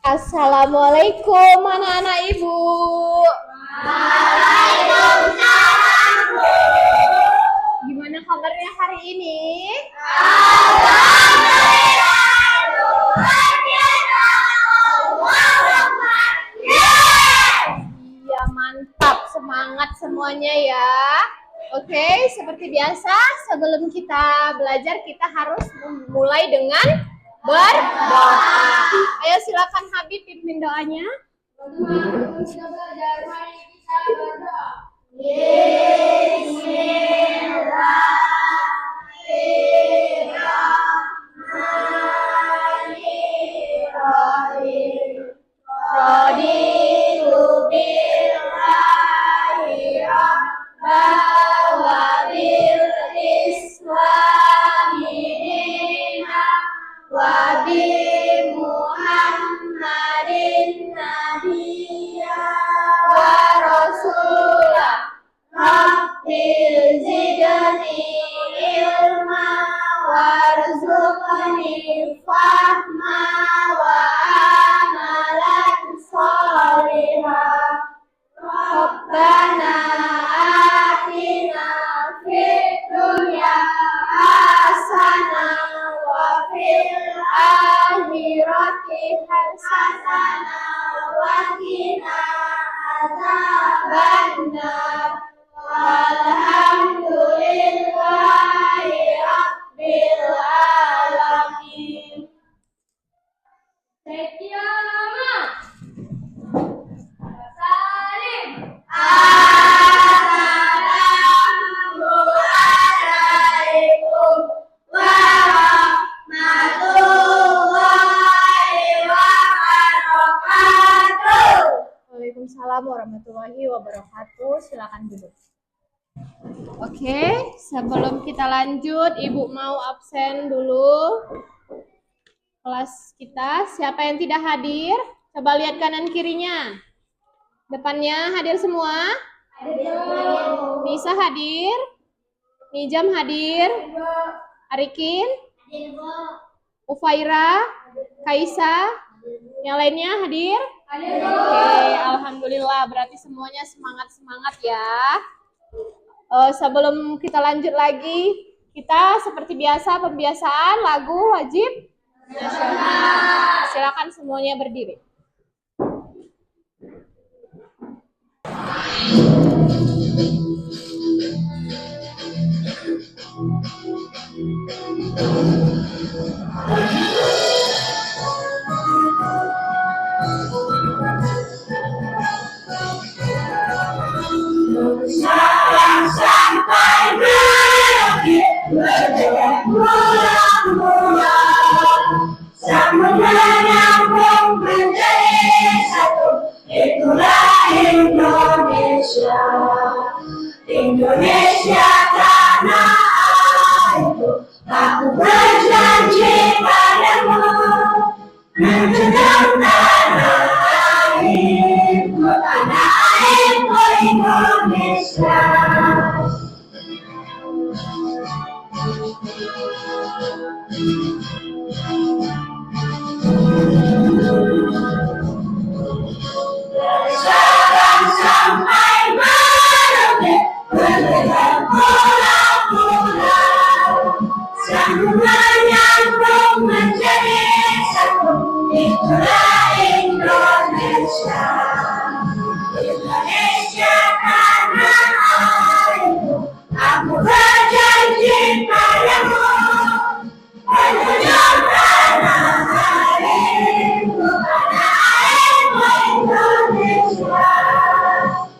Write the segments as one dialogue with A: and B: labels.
A: Assalamualaikum anak-anak ibu.
B: Waalaikumsalam, Bu.
A: Gimana kabarnya hari ini?
B: Alhamdulillah, luar biasa. Allahu Akbar.
A: Iya, mantap. Semangat semuanya ya. Oke, seperti biasa sebelum kita belajar kita harus memulai dengan berdoa. Ayo silakan Habib pimpin doanya.
B: Kita belajar, mari kita berdoa. Bismillahirrahmanirrahim. Raditu billahi rabban wa bil islami dinan wa bi Muhammadin nabiyya wa rasulah. Rabbil zidni ilma warzuqni fahma wa amalan salihah. Rabbana atina fid dunya hasanah wa fil akhirati hasanah wa qina adzabannar. Alhamdulillahi rabbil alamin. Sekian. Salim. Assalamualaikum warahmatullahi wabarakatuh.
A: Waalaikumsalam warahmatullahi wabarakatuh. Silakan duduk. Oke, sebelum kita lanjut, Ibu mau absen dulu kelas kita. Siapa yang tidak hadir? Coba lihat kanan kirinya. Depannya hadir semua? Nisa hadir? Nijam hadir? Arikin? Ufaira? Kaisa? Yang lainnya hadir? Oke, alhamdulillah. Berarti semuanya semangat-semangat ya. Sebelum kita lanjut lagi, kita seperti biasa pembiasaan lagu wajib nasional. Silakan semuanya berdiri.
B: Jangan sampai berakhir berbulan-bulan, sama menyambung menjadi satu. Itulah Indonesia, Indonesia tanah airku. Aku berjanji padamu menjunjung tanah airku, tanah airku Indonesia. Jangan sampai merobek berlebar pulau-pulau, sambung menyambung menjadi satu. Itulah Indonesia, Indonesia tanah airku. Aku berjanji padamu menjunjung tanah airku, tanah airku Indonesia.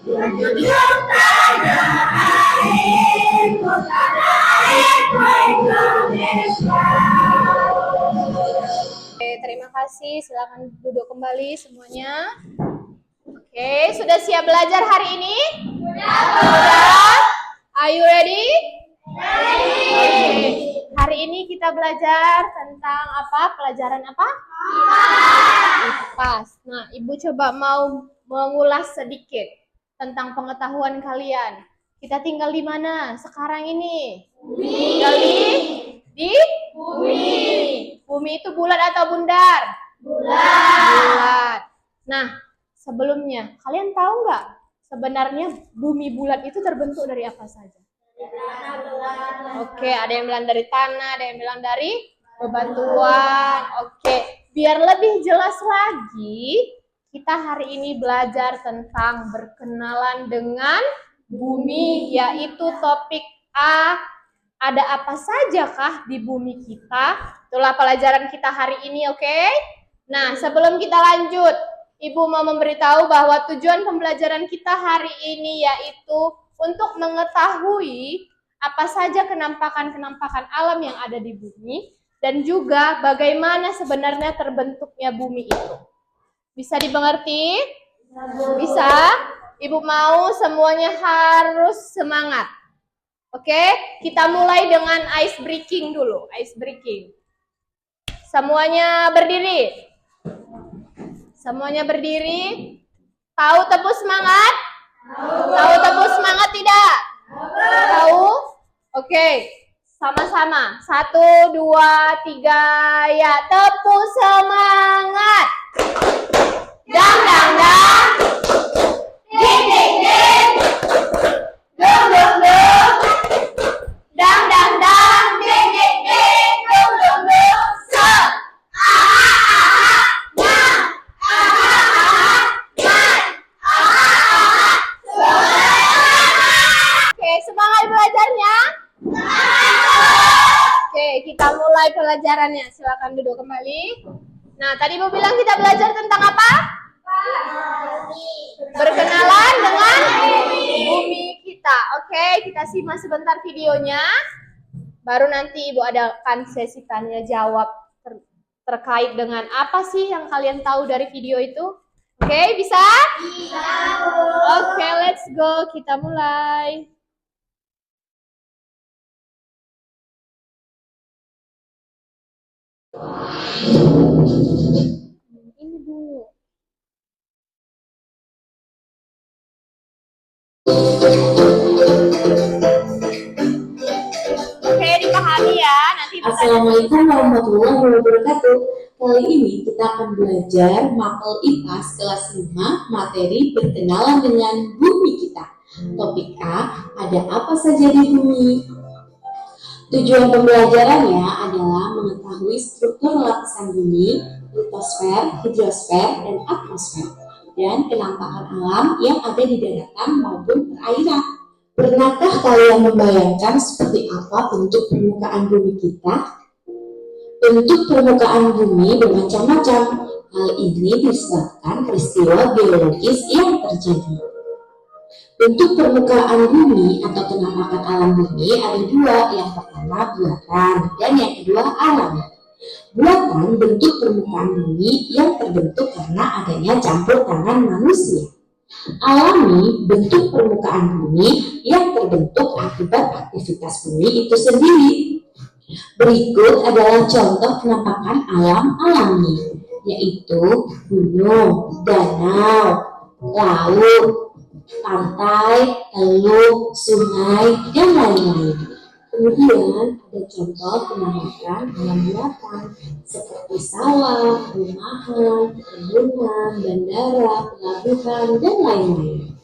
B: Menjunjung tanah airku, tanah airku Indonesia.
A: Oke, terima kasih. Silakan duduk kembali semuanya. Oke, sudah siap belajar hari ini? Sudah. Are you ready? Oke. Hari ini kita belajar tentang apa? Pelajaran apa? IPAS. Nah, Ibu coba mau mengulas sedikit tentang pengetahuan kalian. Kita tinggal di mana sekarang ini? Tinggal di bumi. Bumi itu bulat atau bundar? Bulat. Nah, sebelumnya, kalian tahu nggak sebenarnya bumi bulat itu terbentuk dari apa saja? Oke, ada yang bilang dari tanah, ada yang bilang dari bebatuan. Oke, biar lebih jelas lagi, kita hari ini belajar tentang berkenalan dengan bumi, yaitu topik A. Ada apa saja kah di bumi kita? Itulah pelajaran kita hari ini, oke? Nah, sebelum kita lanjut, Ibu mau memberitahu bahwa tujuan pembelajaran kita hari ini yaitu untuk mengetahui apa saja kenampakan-kenampakan alam yang ada di bumi dan juga bagaimana sebenarnya terbentuknya bumi itu. Bisa dimengerti? Bisa? Ibu mau semuanya harus semangat. Oke, kita mulai dengan ice breaking dulu. Ice breaking. Semuanya berdiri. Semuanya berdiri. Tahu tepuk semangat? Tahu tepuk semangat tidak? Tahu? Oke, sama-sama. 1, 2, 3, ya. Tepuk semangat. Dang, dang, dang. Ding, ding, ding. Dung, dung, dung. Dang, dang, dang. Ding, ding, ding. Dung, dung, dung. Se. Oke, semangat belajarnya. Oke, kita mulai pelajarannya. Silakan duduk kembali. Nah, tadi Ibu bilang kita belajar tentang apa? Berkenalan dengan bumi kita. Oke, kita simak sebentar videonya. Baru nanti Ibu adakan sesi tanya jawab terkait dengan apa sih yang kalian tahu dari video itu. Oke, bisa? Bisa. Oke, let's go. Kita mulai. Ini dulu. Oke, dipahami ya. Nanti
C: Assalamualaikum warahmatullahi wabarakatuh. Kali ini kita akan belajar mapel IPAS kelas 5 materi berkenalan dengan bumi kita. Topik A, ada apa saja di bumi? Tujuan pembelajarannya adalah mengetahui struktur lapisan bumi, litosfer, hidrosfer, dan atmosfer, dan kenampakan alam yang ada di daratan maupun perairan. Pernahkah kalian membayangkan seperti apa bentuk permukaan bumi kita? Bentuk permukaan bumi bermacam-macam. Hal ini disebabkan peristiwa biologis yang terjadi. Bentuk permukaan bumi atau penampakan alam bumi ada dua. Yang pertama buatan dan yang kedua alami. Buatan bentuk permukaan bumi yang terbentuk karena adanya campur tangan manusia. Alami bentuk permukaan bumi yang terbentuk akibat aktivitas bumi itu sendiri. Berikut adalah contoh penampakan alam alami, yaitu gunung, danau, laut, pantai, teluk, sungai, dan lain-lain. Kemudian ada contoh penampakan alam buatan seperti sawah, perumahan, perkebunan, bandara, pelabuhan, dan lain-lain.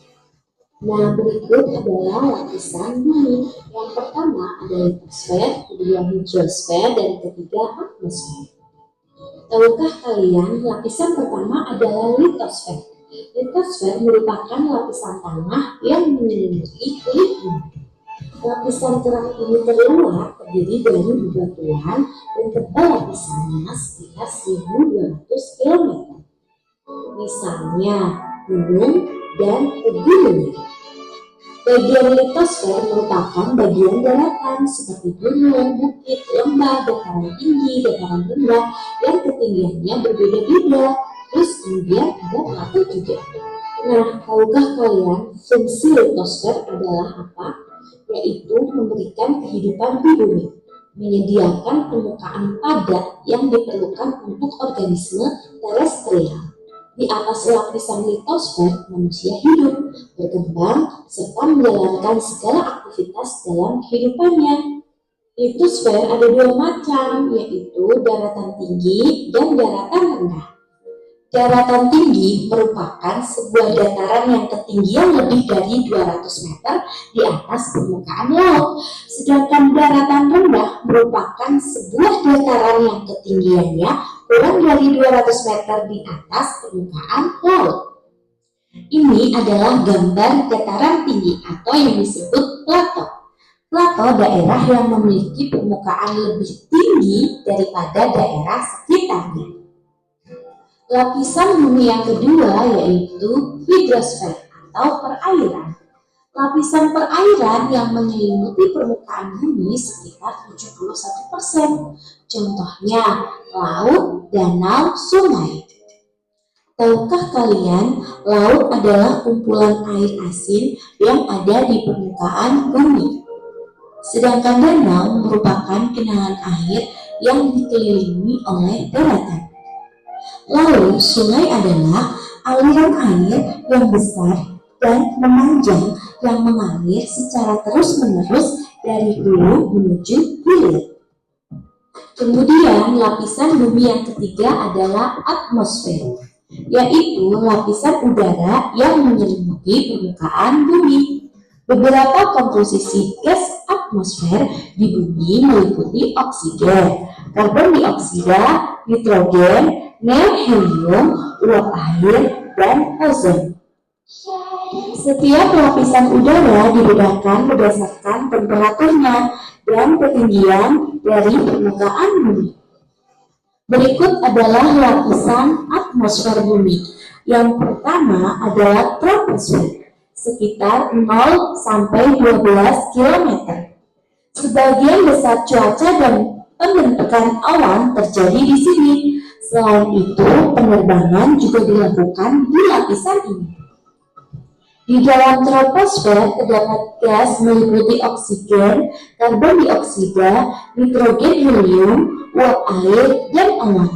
C: Nah, berikut adalah lapisan bumi. Yang pertama ada litosfer, kedua hidrosfer, dan ketiga atmosfer. Tahukah kalian lapisan pertama adalah litosfer? Litosfer merupakan lapisan tanah yang menyelimuti kulit bumi. Lapisan kerak ini terluar terdiri dari bebatuan dan tebal lapisannya sekitar 1.200 km. Misalnya gunung dan pegunungan. Bagian litosfer merupakan bagian daratan seperti gunung, bukit, lembah, dataran tinggi, dataran rendah, yang ketinggiannya berbeda-beda. Terus kemudian ada plato juga. Nah, tahukah kalian fungsi litosfer adalah apa? Yaitu memberikan kehidupan di bumi, menyediakan permukaan padat yang diperlukan untuk organisme terestrial. Di atas lapisan litosfer, manusia hidup, berkembang, serta menjalankan segala aktivitas dalam kehidupannya. Litosfer ada dua macam, yaitu daratan tinggi dan daratan rendah. Daratan tinggi merupakan sebuah dataran yang ketinggian lebih dari 200 meter di atas permukaan laut. Sedangkan daratan rendah merupakan sebuah dataran yang ketinggiannya kurang dari 200 meter di atas permukaan laut. Ini adalah gambar dataran tinggi atau yang disebut plato. Plato daerah yang memiliki permukaan lebih tinggi daripada daerah sekitarnya. Lapisan bumi yang kedua yaitu hidrosfer atau perairan. Lapisan perairan yang menyelimuti permukaan bumi sekitar 71%. Contohnya laut, danau, sungai. Tahukah kalian, laut adalah kumpulan air asin yang ada di permukaan bumi. Sedangkan danau merupakan genangan air yang dikelilingi oleh daratan. Lalu, sungai adalah aliran air yang besar dan memanjang yang mengalir secara terus-menerus dari hulu menuju hilir. Kemudian, lapisan bumi yang ketiga adalah atmosfer, yaitu lapisan udara yang menyelimuti permukaan bumi. Beberapa komposisi gas atmosfer di bumi meliputi oksigen, karbon dioksida, nitrogen, helium, uap air, dan ozon. Setiap lapisan udara dibedakan berdasarkan temperaturnya dan ketinggian dari permukaan bumi. Berikut adalah lapisan atmosfer bumi. Yang pertama adalah troposfer, sekitar 0 sampai 12 km. Sebagian besar cuaca dan pembentukan awan terjadi di sini. Selain itu, penerbangan juga dilakukan di lapisan ini. Di dalam troposfer terdapat gas meliputi oksigen, karbon dioksida, nitrogen, helium, uap air, dan awan.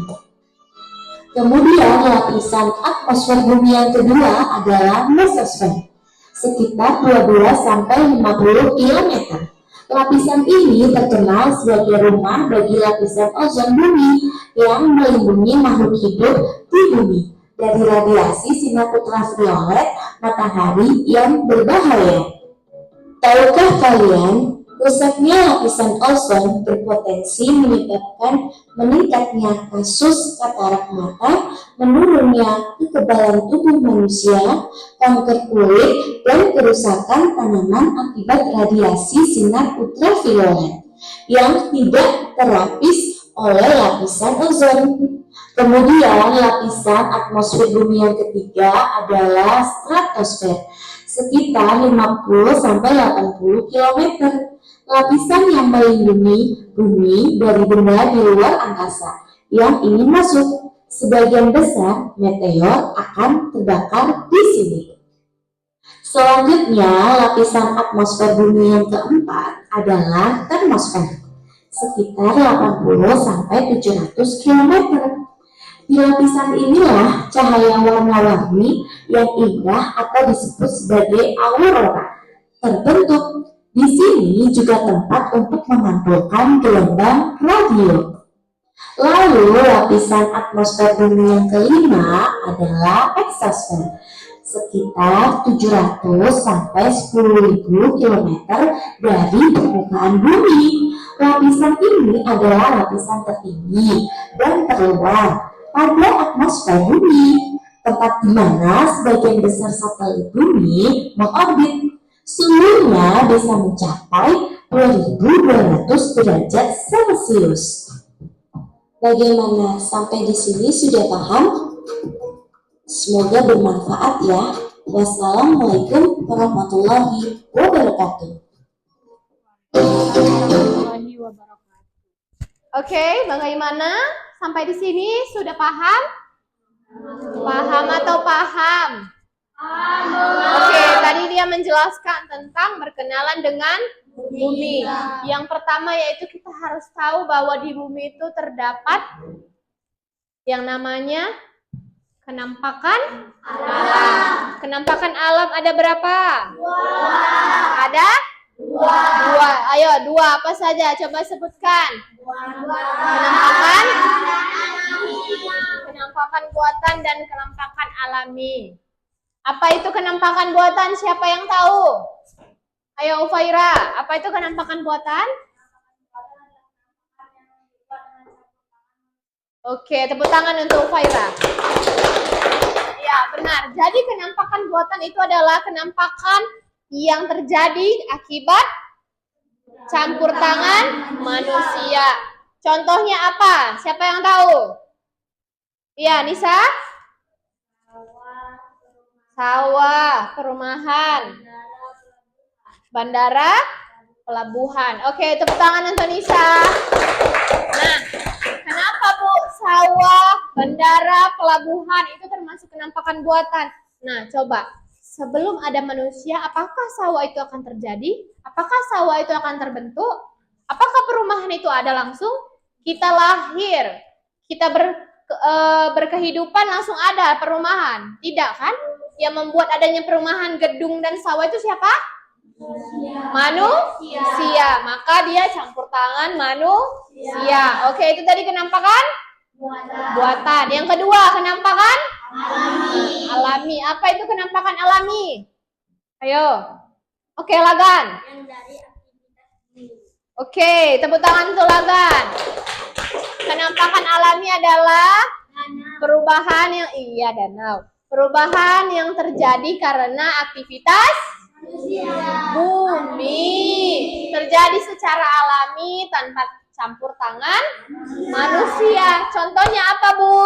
C: Kemudian lapisan atmosfer bumi yang kedua adalah mesosfer, sekitar 12 sampai 50 km. Lapisan ini terkenal sebagai rumah bagi lapisan ozon bumi yang melindungi makhluk hidup di bumi dari radiasi sinar ultraviolet matahari yang berbahaya. Tahukah kalian, rusaknya lapisan ozon berpotensi menyebabkan meningkatnya kasus katarak mata, menurunnya kekebalan tubuh manusia, kanker kulit, dan kerusakan tanaman akibat radiasi sinar ultraviolet yang tidak terlapis oleh lapisan ozon. Kemudian lapisan atmosfer bumi yang ketiga adalah stratosfer, sekitar 50 sampai 80 km. Lapisan yang melindungi bumi dari benda di luar angkasa yang ingin masuk. Sebagian besar meteor akan terbakar di sini. Selanjutnya, lapisan atmosfer bumi yang keempat adalah termosfer, sekitar 80 sampai 700 km. Di lapisan inilah cahaya warna-warni yang indah atau disebut sebagai aurora terbentuk. Di sini juga tempat untuk memantulkan gelombang radio. Lalu lapisan atmosfer bumi yang kelima adalah eksosfer, sekitar 700 sampai 10.000 km dari permukaan bumi. Lapisan ini adalah lapisan tertinggi dan terluar pada atmosfer bumi, tempat di mana sebagian besar satelit bumi mengorbit. Suhunya bisa mencapai 2200 derajat Celcius. Bagaimana, sampai di sini sudah paham? Semoga bermanfaat ya. Wassalamualaikum warahmatullahi wabarakatuh.
A: Oke, bagaimana? Sampai di sini sudah paham? Paham atau paham? Oke, tadi dia menjelaskan tentang berkenalan dengan bumi. Yang pertama yaitu kita harus tahu bahwa di bumi itu terdapat yang namanya kenampakan alam. Kenampakan alam ada berapa? Ada? Dua. Ayo, dua apa saja? Coba sebutkan. Kenampakan kenampakan buatan dan kenampakan alami. Apa itu kenampakan buatan? Siapa yang tahu? Ayo Ufaira, apa itu kenampakan buatan? Oke, tepuk tangan untuk Ufaira. Ya, benar. Jadi kenampakan buatan itu adalah kenampakan yang terjadi akibat campur tangan manusia. Contohnya apa? Siapa yang tahu? Iya, Nisa? Sawah, perumahan, bandara, pelabuhan. Oke, tepuk tangan untuk Nisa. Nah, kenapa Bu sawah, bandara, pelabuhan itu termasuk kenampakan buatan? Nah, coba. Sebelum ada manusia, apakah sawah itu akan terjadi? Apakah sawah itu akan terbentuk? Apakah perumahan itu ada langsung? Kita lahir, kita berkehidupan langsung ada perumahan. Tidak kan? Yang membuat adanya perumahan, gedung, dan sawah itu siapa? Manusia. Maka dia campur tangan manusia. Oke, itu tadi kenampakan buatan. Yang kedua, kenampakan alami. Apa itu kenampakan alami? Ayo. Oke, Lagan. Oke, tepuk tangan untuk Lagan. Kenampakan alami adalah perubahan yang perubahan yang terjadi karena aktivitas bumi. Terjadi secara alami tanpa campur tangan manusia. Contohnya apa, Bu?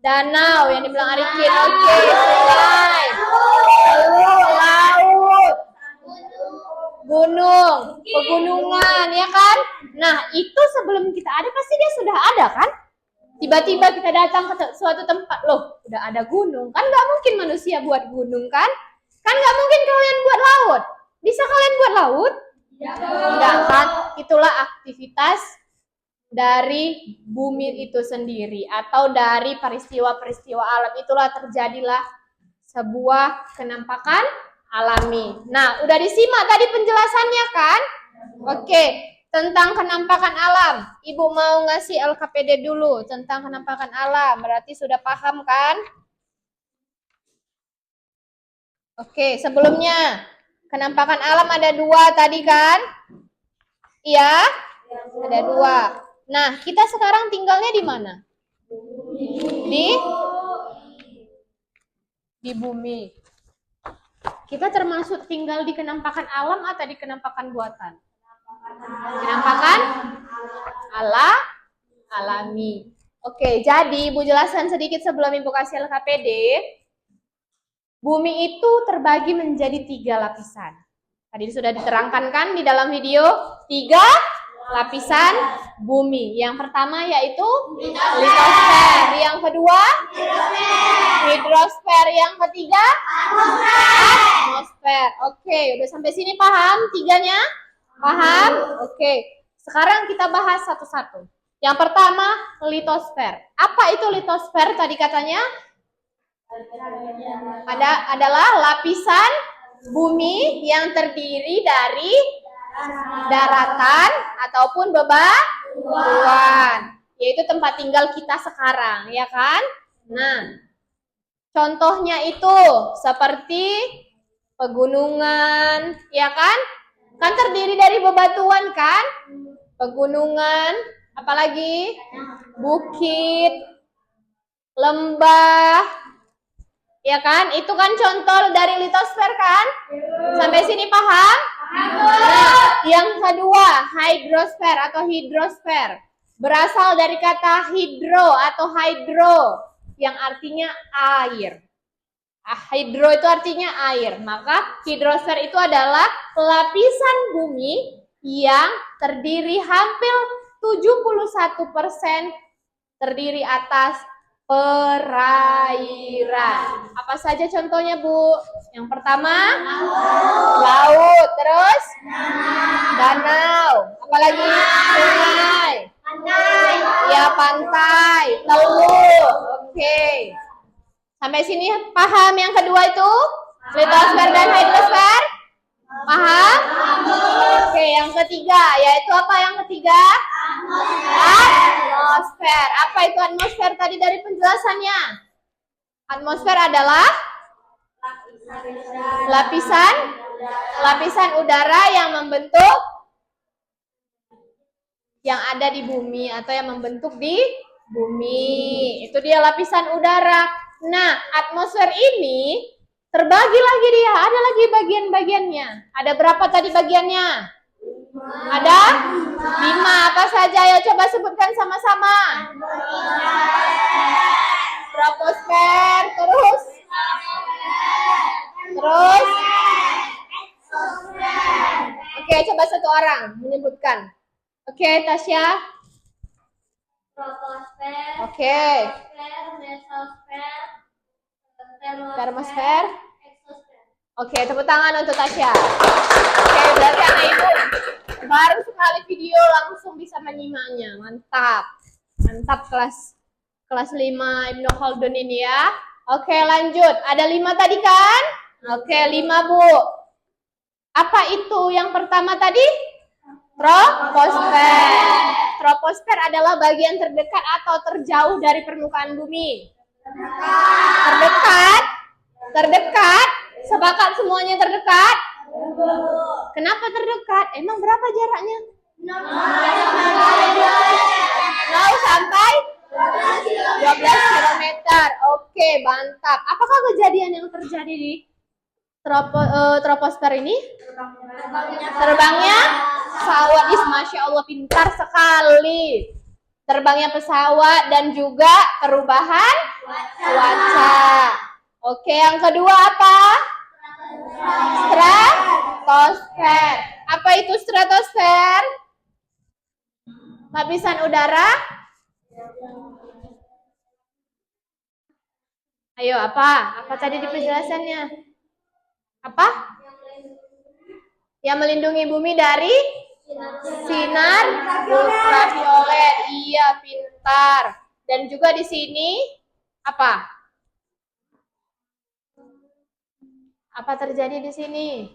A: Danau yang dibilang Arikin. Oke, sungai, laut, gunung, pegunungan, ya kan? Nah, itu sebelum kita ada pasti dia sudah ada kan? Tiba-tiba kita datang ke suatu tempat, loh, udah ada gunung. Kan nggak mungkin manusia buat gunung kan? Kan nggak mungkin kalian buat laut. Bisa kalian buat laut? Tidak kan? Itulah aktivitas dari bumi itu sendiri atau dari peristiwa-peristiwa alam. Itulah terjadilah sebuah kenampakan alami. Nah, udah disimak tadi penjelasannya kan? Oke, tentang kenampakan alam. Ibu mau ngasih LKPD dulu tentang kenampakan alam. Berarti sudah paham kan? Oke, sebelumnya kenampakan alam ada 2 tadi kan? Iya? Ada 2. Nah, kita sekarang tinggalnya di mana? Di bumi. Kita termasuk tinggal di kenampakan alam atau di kenampakan buatan? Kenampakan alami. Oke, jadi Ibu jelaskan sedikit sebelum Ibu kasih LKPD. Bumi itu terbagi menjadi 3 lapisan. Tadi sudah diterangkan kan di dalam video 3 lapisan bumi. Yang pertama yaitu litosfer. Yang kedua hidrosfer. Yang ketiga atmosfer. Oke, udah sampai sini paham 3-nya? Paham? Oke. Sekarang kita bahas satu-satu. Yang pertama litosfer. Apa itu litosfer tadi katanya? Adalah lapisan bumi yang terdiri dari daratan ataupun bebatuan, yaitu tempat tinggal kita sekarang, ya kan? Nah, contohnya itu seperti pegunungan, ya kan? Kan terdiri dari bebatuan kan? Pegunungan, apalagi bukit, lembah, ya kan? Itu kan contoh dari litosfer kan? Sampai sini paham? Nah, yang kedua, hidrosfer atau hidrosfer. Berasal dari kata hidro atau hydro yang artinya air. Hidro itu artinya air. Maka hidrosfer itu adalah lapisan bumi yang terdiri hampir 71% terdiri atas perairan. Apa saja contohnya, Bu? Yang pertama, laut. Terus, danau. Apalagi? Sungai. Ya, pantai. Teluk. Oke. Sampai sini paham yang kedua itu? Litosfer dan hidrosfer? Paham? Oke, yang ketiga. Yaitu apa yang ketiga? Atmosfer. Apa itu atmosfer tadi dari penjelasannya? Atmosfer adalah lapisan udara yang membentuk yang ada di bumi atau yang membentuk di bumi. Itu dia lapisan udara. Nah, atmosfer ini terbagi lagi dia. Ada lagi bagian-bagiannya. Ada berapa tadi bagiannya? Ada 5. Apa saja? Ayo coba sebutkan sama-sama. Troposfer, terus oke, coba satu orang menyebutkan. Oke, Tasya.
B: Troposfer,
A: Oke.
B: mesosfer,
A: Termosfer.
B: eksosfer.
A: Oke, tepuk tangan untuk Tasya. Oke, berarti anak ibu baru sekali video langsung bisa menyimaknya. Mantap. Mantap kelas 5 Ibnu Khaldun ini ya. Oke, lanjut. Ada 5 tadi kan? Oke, 5 Bu. Apa itu yang pertama tadi? Troposfer. Troposfer adalah bagian terdekat atau terjauh dari permukaan bumi. Terdekat? Terdekat? Sepakat semuanya terdekat? Kenapa terdekat? Emang berapa jaraknya? 0 sampai 12 km. Oke, mantap. Apakah kejadian yang terjadi di troposfer ini? Terbangnya pesawat. Masya Allah, pintar sekali. Terbangnya pesawat dan juga perubahan cuaca. Oke, yang kedua apa? Stratosfer. Apa itu stratosfer? Lapisan udara. Ayo, apa? Apa tadi di penjelasannya? Apa? Yang melindungi bumi dari sinar ultraviolet. Iya, pintar. Dan juga di sini apa? Apa terjadi di sini?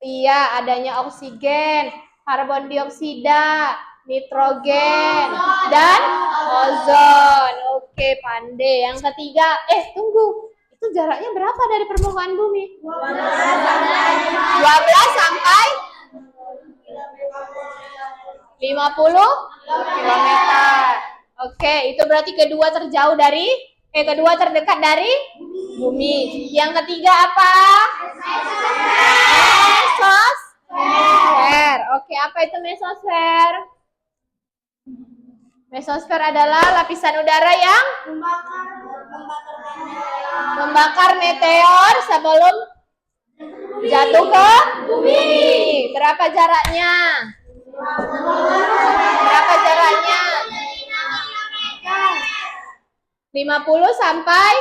A: Iya, adanya oksigen, karbon dioksida, nitrogen, dan ozon. Oke, pandai. Yang ketiga, tunggu. Itu jaraknya berapa dari permukaan bumi? 12 sampai 50 km. Oke, itu berarti kedua terjauh dari kedua terdekat dari bumi. Yang ketiga apa? Mesosfer. Oke, apa itu mesosfer? Mesosfer adalah lapisan udara yang membakar meteor sebelum jatuh ke bumi. Berapa jaraknya? Berapa jaraknya? 50 sampai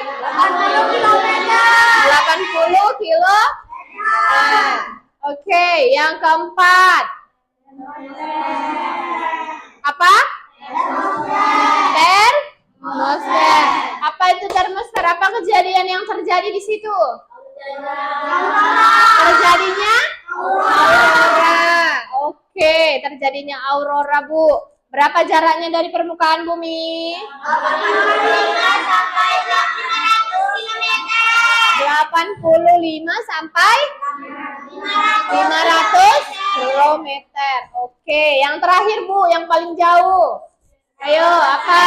A: 80 kilo. Oke, yang keempat. Apa? Termosfer. Apa itu termosfer? Apa kejadian yang terjadi di situ? Terjadinya aurora. Oke, terjadinya aurora, Bu. Berapa jaraknya dari permukaan bumi? 85 sampai 500 km. Oke, yang terakhir Bu, yang paling jauh. Ayo, apa?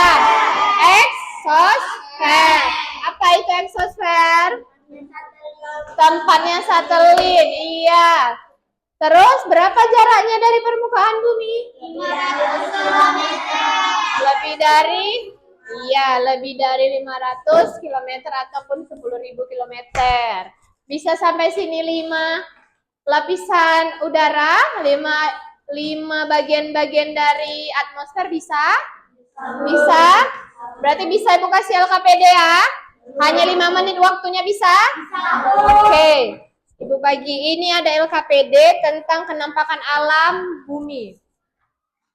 A: Eksosfer. Apa itu eksosfer? Tempatnya satelit. Iya. Terus berapa jaraknya dari permukaan bumi?
B: 500 km.
A: Lebih dari 500 km ataupun 10.000 km. Bisa sampai sini 5 lapisan udara, 5 bagian-bagigen dari atmosfer bisa? Bisa? Berarti bisa Ibu kasih LKPD ya? Hanya 5 menit waktunya bisa? Oke. Ibu bagi ini ada LKPD tentang kenampakan alam bumi.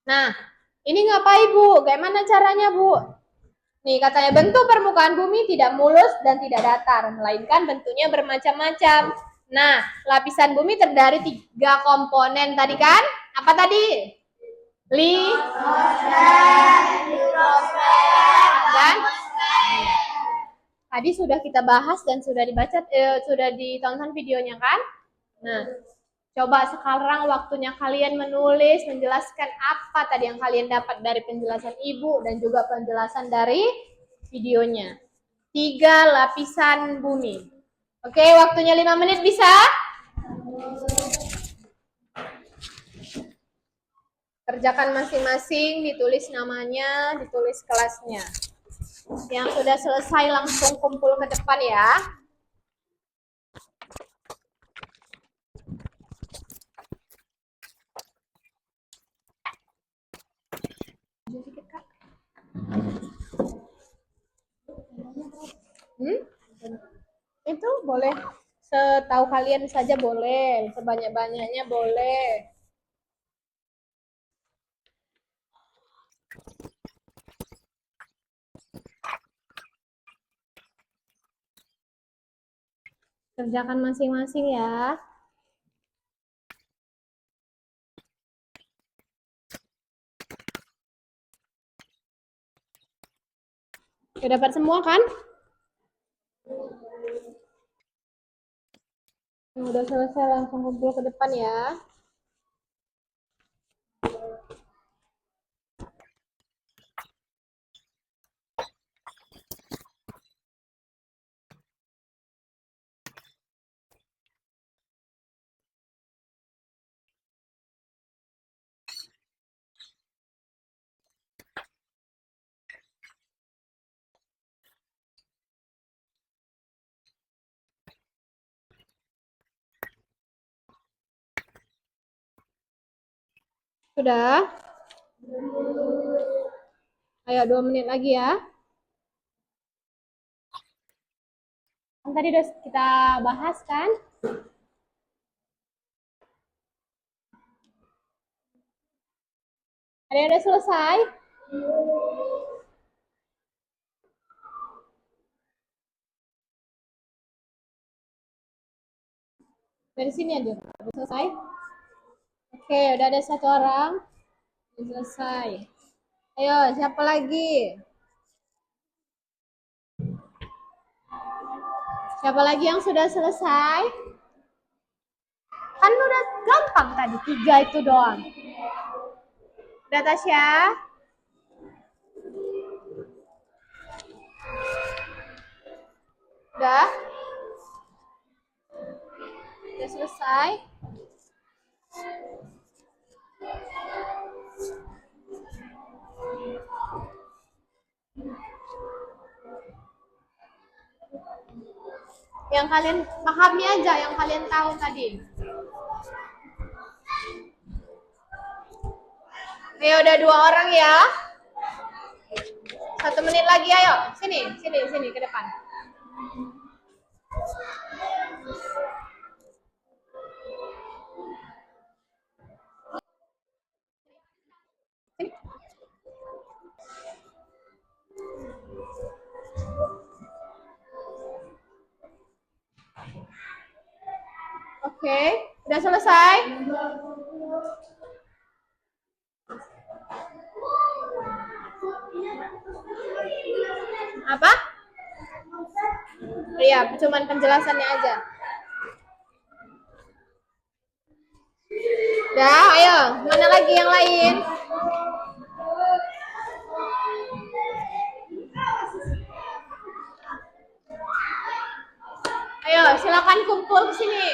A: Nah, ini ngapain Bu? Bagaimana caranya Bu? Nih katanya bentuk permukaan bumi tidak mulus dan tidak datar, melainkan bentuknya bermacam-macam. Nah, lapisan bumi terdiri 3 komponen tadi kan? Apa tadi? dan tadi sudah kita bahas dan sudah dibaca, sudah ditonton videonya kan? Nah, coba sekarang waktunya kalian menulis, menjelaskan apa tadi yang kalian dapat dari penjelasan ibu dan juga penjelasan dari videonya. 3 lapisan bumi. Oke, waktunya 5 menit bisa? Kerjakan masing-masing, ditulis namanya, ditulis kelasnya. Yang sudah selesai langsung kumpul ke depan ya. Itu boleh setahu kalian saja boleh, sebanyak-banyaknya boleh. Kerjakan masing-masing ya. Udah dapat semua kan? Udah selesai langsung kumpul ke depan ya. Sudah? Ayo 2 menit lagi ya. Kan tadi udah kita bahas kan? Ada yang udah selesai? Dari sini aja. Udah selesai? Oke, udah ada 1 orang. Udah selesai. Ayo, siapa lagi? Siapa lagi yang sudah selesai? Kan udah gampang tadi, 3 itu doang. Udah Tasya? Udah? Udah selesai? Yang kalian pahami aja, yang kalian tahu tadi. Ayo, udah 2 orang ya. 1 menit lagi, ayo. Sini ke depan. Sini. Oke, udah selesai? Apa? Iya, cuman penjelasannya aja. Udah, ayo. Mana lagi yang lain? Ayo, silakan kumpul ke sini.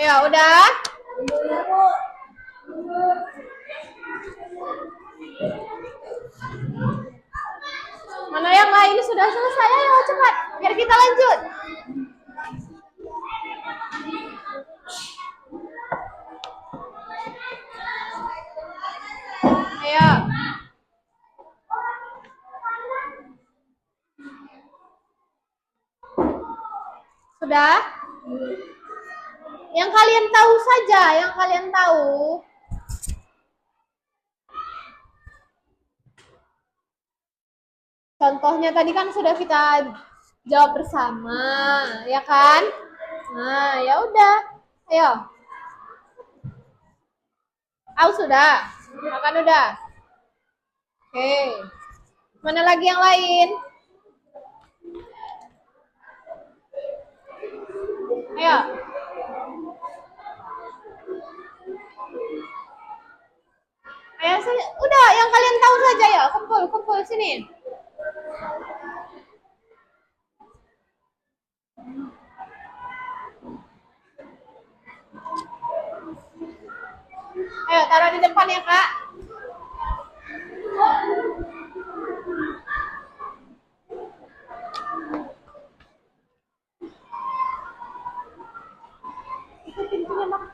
A: Ayo, udah? Mana yang lain sudah selesai? Ayo cepat, biar kita lanjut. Ayo. Sudah? Yang kalian tahu saja, yang kalian tahu. Contohnya tadi kan sudah kita jawab bersama, ya kan? Nah, ya udah. Ayo. Sudah. Makan udah. Oke. Mana lagi yang lain? Ayo. Ayo sini. Udah, yang kalian tahu saja ya. Kumpul sini. Ayo, taruh di depan ya, Kak. Itu pintunya, Mak.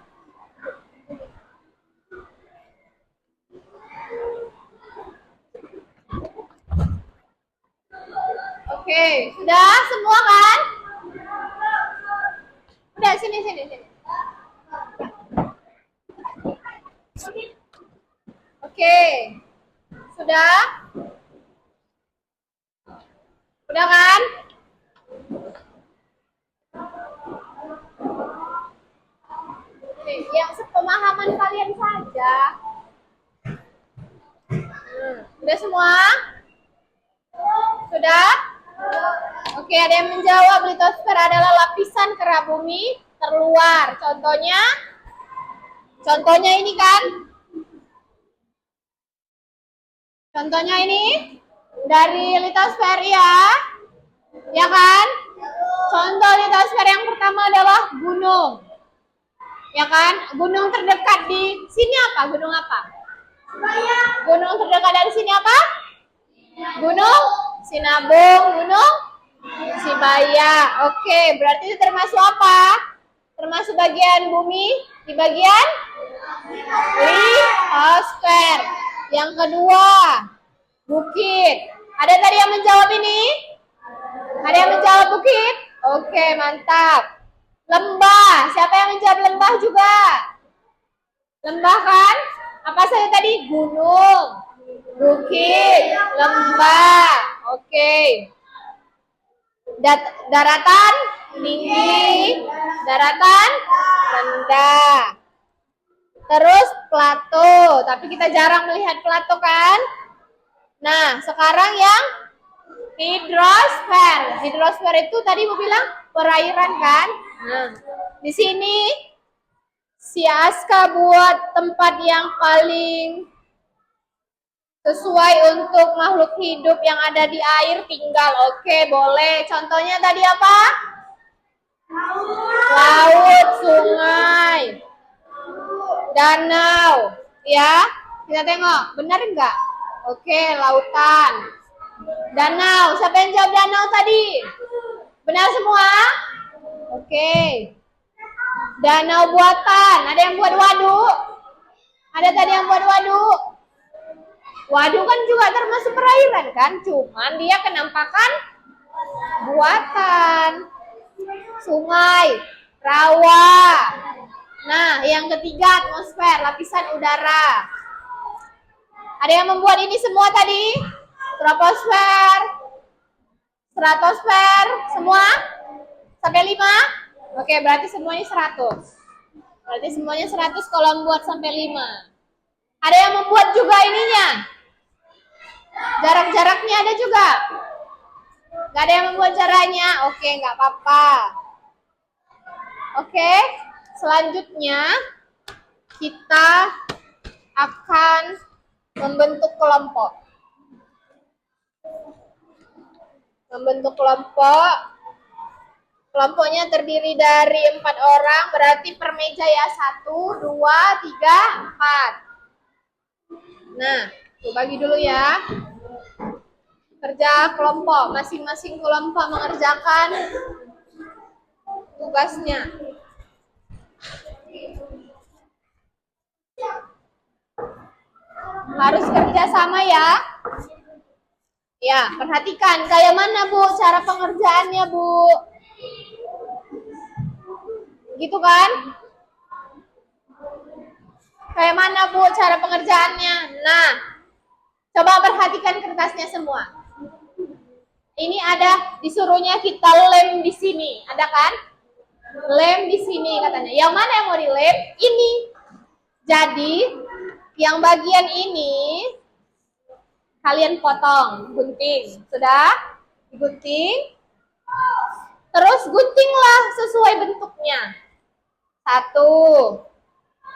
A: Oke, sudah semua kan? Udah, sini. Oke. Sudah? Udah kan? Nih, yang sepemahaman kalian saja. Udah semua? Sudah? Oke, ada yang menjawab litosfer adalah lapisan kerak bumi terluar. Contohnya ini kan? Contohnya ini dari litosfer ya kan? Contoh litosfer yang pertama adalah gunung, ya kan? Gunung terdekat di sini apa? Gunung apa? Gunung terdekat dari sini apa? Gunung Sinabung, Gunung Sibaya. Oke, berarti itu termasuk apa? Termasuk bagian bumi di bagian litosfer. Yang kedua, bukit. Ada tadi yang menjawab ini? Ada yang menjawab bukit? Oke, mantap. Lembah. Siapa yang menjawab lembah juga? Lembah kan? Apa saja tadi? Gunung, bukit, lembah. Oke. Daratan tinggi, daratan rendah. Terus plato, tapi kita jarang melihat plato kan? Nah, sekarang yang hidrosfer. Hidrosfer itu tadi mau bilang perairan kan? Nah, di sini si Aska buat tempat yang paling sesuai untuk makhluk hidup yang ada di air tinggal. Oke, boleh. Contohnya tadi apa? Laut, sungai, danau, ya. Kita tengok, benar enggak? Oke, lautan. Danau, siapa yang jawab danau tadi? Benar semua? Oke. Danau buatan, ada yang buat waduk? Ada tadi yang buat waduk? Waduk kan juga termasuk perairan kan? Cuman dia kenampakan buatan. Sungai, rawa. Nah, yang ketiga atmosfer, lapisan udara. Ada yang membuat ini semua tadi? Troposfer, stratosfer, semua? Sampai 5? Oke, berarti semuanya 100. Berarti semuanya 100 kalau membuat sampai 5. Ada yang membuat juga ininya? Jarak-jaraknya ada juga? Gak ada yang membuat jaraknya? Oke, nggak apa-apa. Oke, selanjutnya kita akan membentuk kelompok. Kelompoknya terdiri dari 4 orang, berarti per meja ya 1, 2, 3, 4. Nah, bagi dulu ya. Kerja kelompok, masing-masing kelompok mengerjakan tugasnya. Harus kerja sama ya. Ya, perhatikan kayak mana Bu cara pengerjaannya Bu. Gitu kan? Kayak mana Bu cara pengerjaannya? Nah, coba perhatikan kertasnya semua. Ini ada disuruhnya kita lem di sini, ada kan? Lem di sini katanya. Yang mana yang mau dilem? Ini. Jadi yang bagian ini kalian potong, gunting. Sudah? Digunting. Terus guntinglah sesuai bentuknya. 1,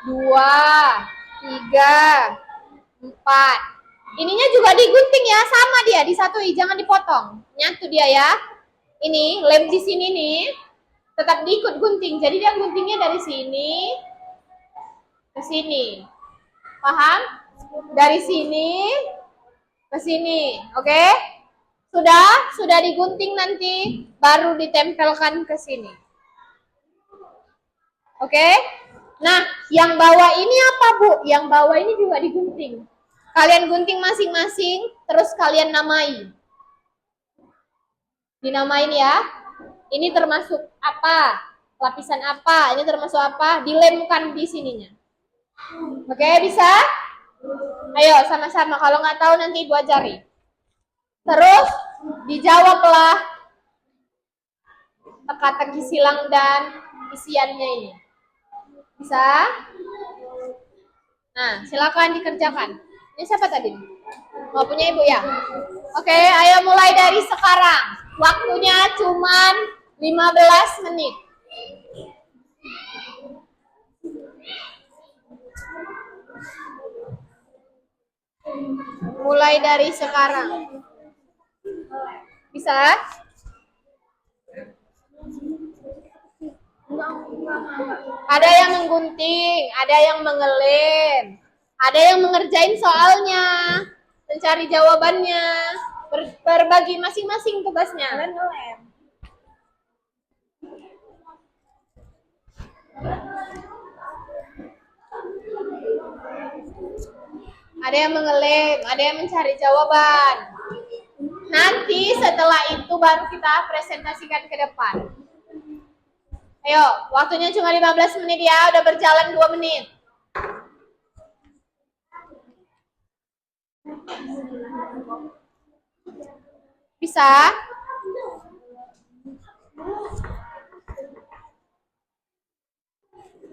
A: 2, 3, 4. Ininya juga digunting ya, sama dia, disatui, jangan dipotong. Nyatu dia ya. Ini lem di sini nih, tetap diikut gunting. Jadi dia guntingnya dari sini ke sini. Paham? Dari sini ke sini. Oke? Sudah digunting nanti baru ditempelkan ke sini. Oke? Nah, yang bawah ini apa, Bu? Yang bawah ini juga digunting. Kalian gunting masing-masing, terus kalian namai. Dinamain ya. Ini termasuk apa? Lapisan apa? Ini termasuk apa? Dilemkan di sininya. Oke, bisa? Ayo, sama-sama. Kalau nggak tahu nanti Ibu ajari. Terus, dijawablah teka-teki silang dan isiannya ini. Bisa? Nah, silakan dikerjakan. Ini siapa tadi? Mau punya Ibu ya? Oke, ayo mulai dari sekarang. Waktunya cuman 15 menit. Mulai dari sekarang. Bisa? Ada yang menggunting, ada yang mengelem, ada yang mengerjain soalnya, mencari jawabannya, berbagi masing-masing tugasnya. Ada yang mengelem, ada yang mencari jawaban. Nanti setelah itu baru kita presentasikan ke depan. Ayo, waktunya cuma 15 menit ya, udah berjalan 2 menit. Bisa?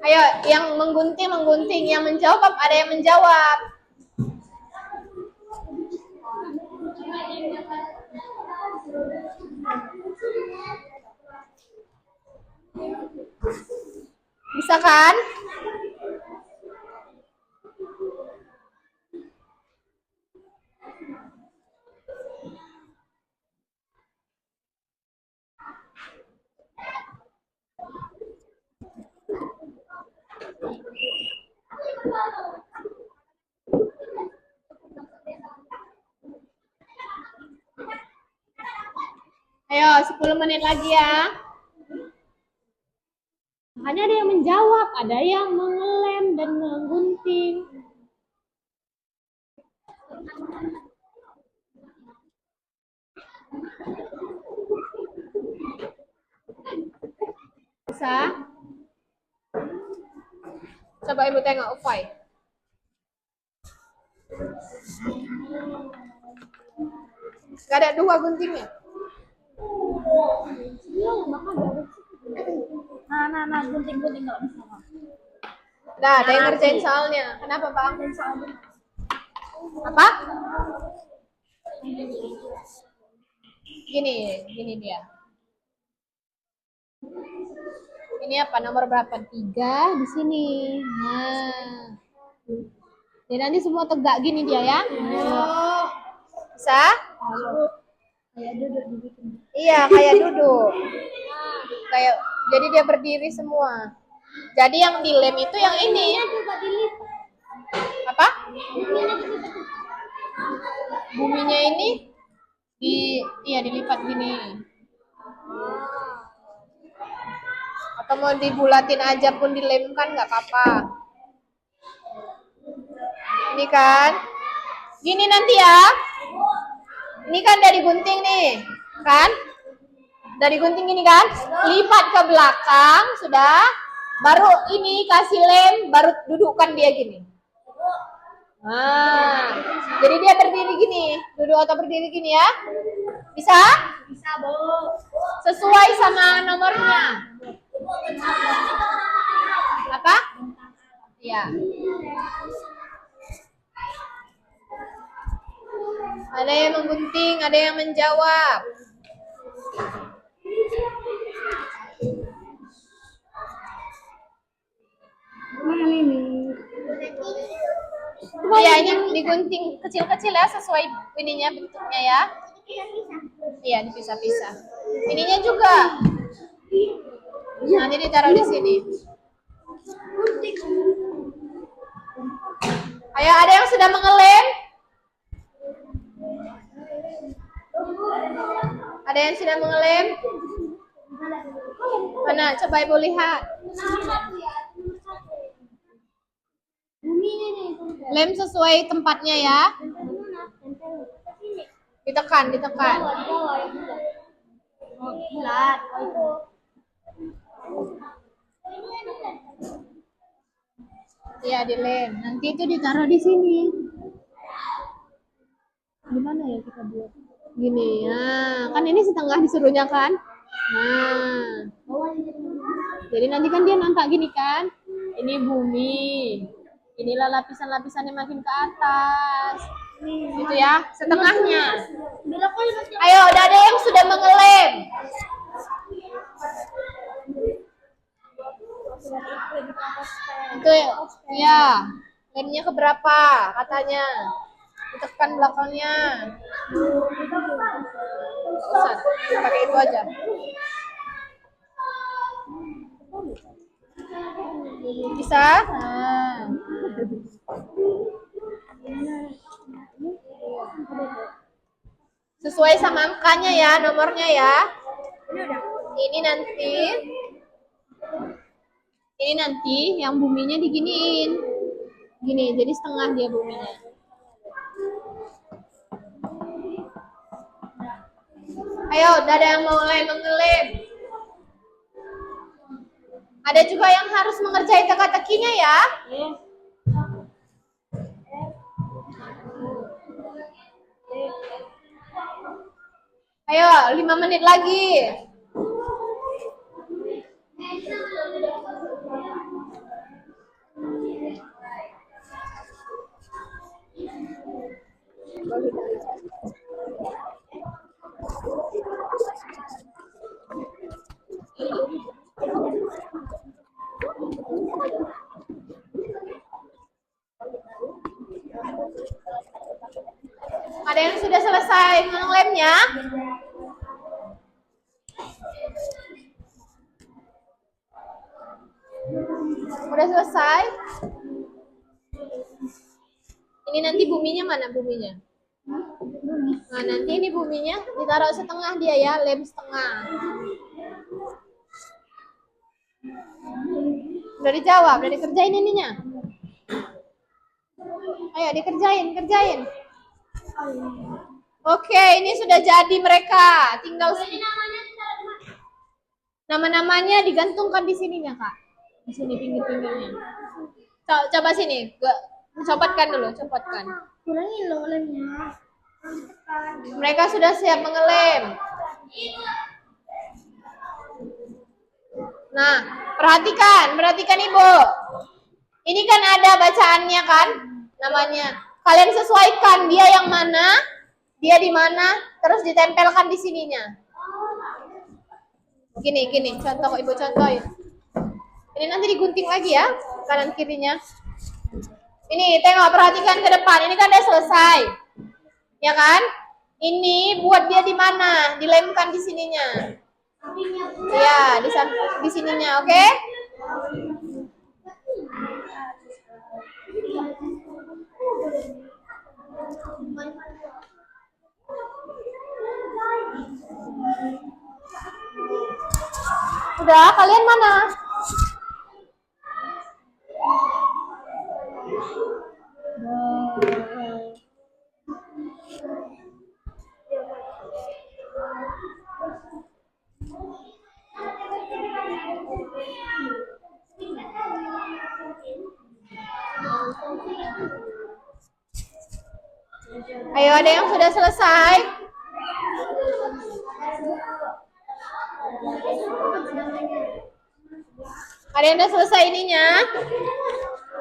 A: Ayo, yang menggunting, yang menjawab, ada yang menjawab. Bisa kan? Ayo, 10 menit lagi ya. Makanya ada yang menjawab, ada yang mengelem dan menggunting. Bisa? Coba Ibu tengok Ufai. Gak ada 2 guntingnya.
B: Nah, gunting-gunting nggak bisa.
A: Nah, ada yang ngerjain soalnya. Kenapa, Bang? Apa? Gini dia. Ini apa? Nomor berapa? 3 di sini. Nah. Jadi nanti semua tegak gini dia ya. Bisa?
B: Kayak duduk dibikin.
A: Iya, kayak duduk. Kayak jadi dia berdiri semua. Jadi yang dilem itu yang ini. Apa? Buminya ini dilipat gini. Atau mau dibulatin aja pun dilemkan nggak apa-apa. Ini kan, gini nanti ya. Ini kan dari gunting nih, kan? Dari gunting gini kan, lipat ke belakang, sudah. Baru ini kasih lem, baru dudukkan dia gini. Nah, jadi dia berdiri gini, duduk atau berdiri gini ya. Bisa?
B: Bisa, Bu.
A: Sesuai sama nomornya. Apa? Iya. Ada yang menggunting, ada yang menjawab. Iya, ini digunting kecil-kecil ya, sesuai ininya bentuknya ya. Iya, dipisah-pisah. Ininya juga. Nanti ditaruh di sini. Ayo, ada yang sudah mengelem? Ada yang sudah mengelem? Mana? Coba Ibu lihat. Lem sesuai tempatnya ya. Ditekan, ditekan.
B: Bulat.
A: Iya, dilem. Nanti itu ditaruh di sini. Gimana ya kita buat? Gini ya, kan ini setengah disuruhnya kan? Nah, jadi nanti kan dia nampak gini kan? Ini bumi. Inilah lapisan-lapisannya makin ke atas. Gitu ya, setengahnya. Ayo, udah ada yang sudah mengelem. Itu ya, lemnya keberapa katanya? Ditekan belakangnya. Nggak usah, pakai itu aja. Bisa? Nah. Sesuai sama angkanya ya, nomornya ya. Ini nanti yang buminya diginiin. Gini, jadi setengah dia buminya. Ayo, udah ada yang mulai mengelem. Ada juga yang harus mengerjain teka-tekinya ya. Ayo, 5 menit lagi. Ada yang sudah selesai mengelemnya? Udah selesai? Ini nanti buminya mana buminya? Nah, nanti ini buminya ditaruh setengah dia ya, lem setengah. Udah dijawab, udah dikerjain ininya. Ayo kerjain. Oke, ini sudah jadi mereka. Tinggal nama-namanya digantungkan di sininya, Kak. Di sini pinggir-pinggirnya. Coba sini, copotkan dulu, copotkan.
B: Kurangin loh lemnya.
A: Mereka sudah siap mengelem. Nah, perhatikan Ibu. Ini kan ada bacaannya kan, namanya. Kalian sesuaikan dia yang mana, dia di mana, terus ditempelkan di sininya. Gini, contoh Ibu contohin. Ini nanti digunting lagi ya, kanan kirinya. Ini tengok, perhatikan ke depan. Ini kan udah selesai, ya kan? Ini buat dia di mana, dilemkan di sininya. Ya, di sininya, oke? Udah, kalian mana? Ayo, ada yang sudah selesai? Ada yang udah selesai ininya?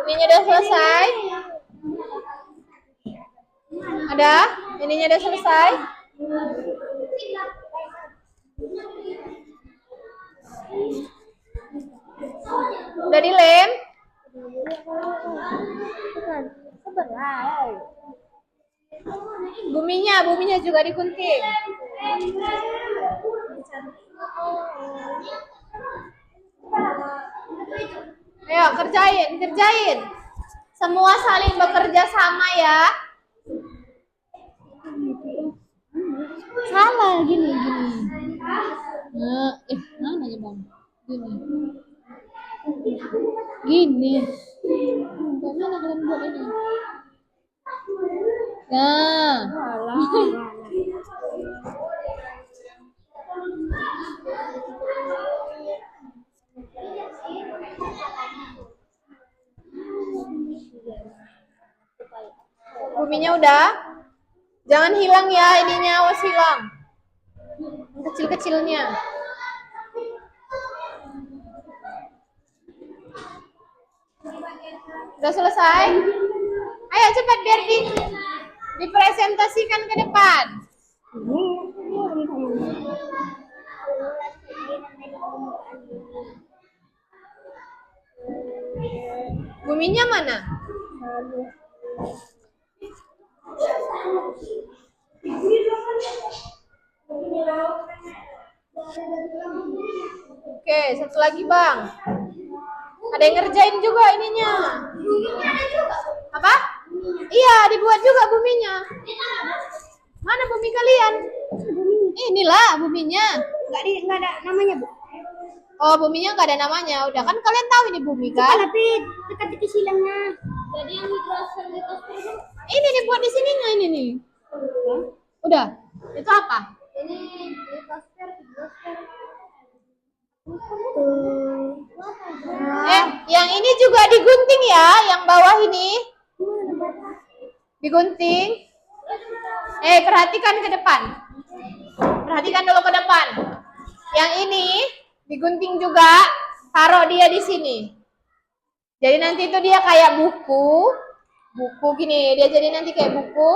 A: Ininya udah selesai? Ada? Ininya udah selesai? Udah dilem? Buminya juga digunting. Ayo kerjain. Semua saling bekerja sama ya. Salah gini. Mana aja bang? Gini. Mana kalian buat ini? Nah. Buminya udah. Jangan hilang ya ininya, awas hilang. Kecil-kecilnya. Udah selesai? Ayo cepat biar dipresentasikan ke depan. Buminya mana? Oke, satu lagi bang. Ada yang ngerjain juga ininya. Apa? Iya, dibuat juga buminya. Mana bumi kalian? Inilah buminya.
B: Nggak ada namanya, Bu.
A: Oh, buminya nggak ada namanya. Udah kan kalian tahu ini bumi kan?
B: Tapi teka-teki silangnya. Jadi yang
A: Ini dibuat di sininya ini nih. Udah. Itu apa?
B: ini
A: Yang ini juga digunting ya, yang bawah ini. Digunting. Perhatikan ke depan. Perhatikan dulu ke depan. Yang ini digunting juga, taruh dia di sini. Jadi nanti itu dia kayak buku gini. Dia jadi nanti kayak buku,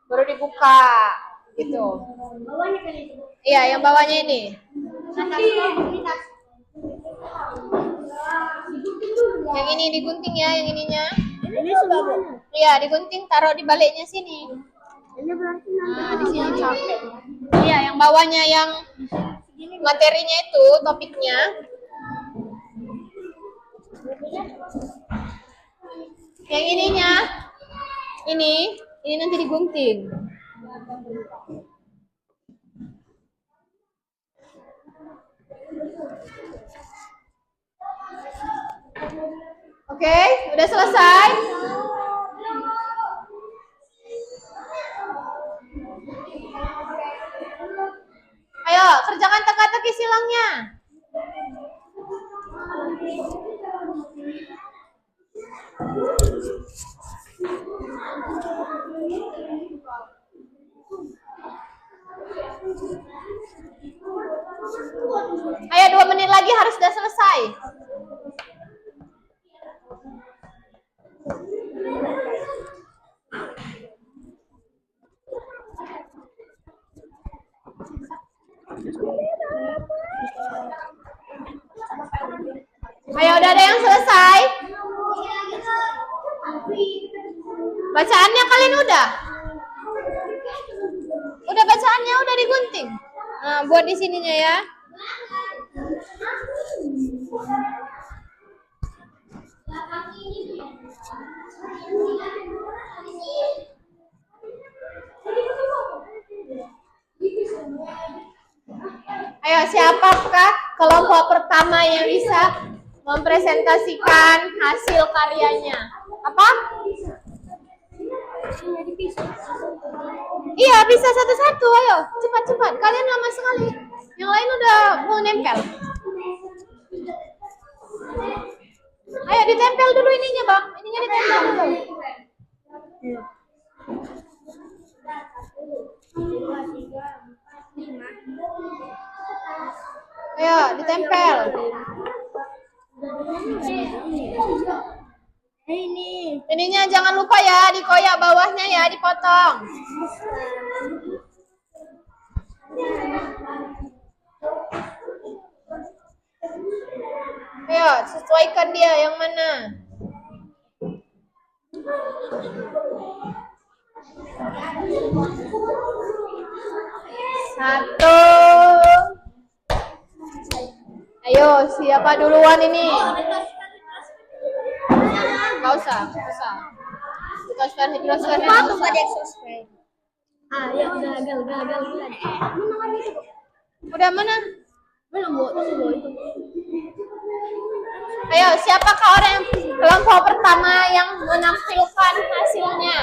A: baru dibuka gitu.
B: bawahnya kan itu.
A: Iya, yang bawahnya ini. Yang ini digunting ya, yang ininya.
B: Ini sudah, Bu.
A: Iya, digunting, taruh di baliknya sini.
B: Ini berarti
A: Nah, di sini capek. Iya, yang bawahnya yang materinya itu, topiknya. Yang ininya, ini nanti digunting. Oke, udah selesai? Ayo, kerjakan teka-teki silangnya. Ayo, 2 menit lagi harus sudah selesai. Ayo, udah ada yang selesai? Bacaannya kalian udah? Udah bacaannya udah digunting. Nah, buat di sininya ya. Ayo, siapakah kelompok pertama yang bisa mempresentasikan hasil karyanya? Apa? Iya, bisa satu-satu. Ayo, cepat-cepat. Kalian lama sekali. Yang lain udah mau nempel. Ayo, ditempel dulu ininya, Bang. Ininya ditempel dulu. Ayo, Ayo, ditempel.
B: Ini.
A: Ininya jangan lupa ya, dikoyak bawahnya ya, dipotong. Ayo, sesuaikan dia yang mana. Satu. Ayo, siapa duluan ini? Gak usah. Teruskan.
B: Ya gagal.
A: Udah mana?
B: Belum, Bu. Tunggu, Bu.
A: Ayo, siapakah orang yang kelompok pertama yang menampilkan hasilnya?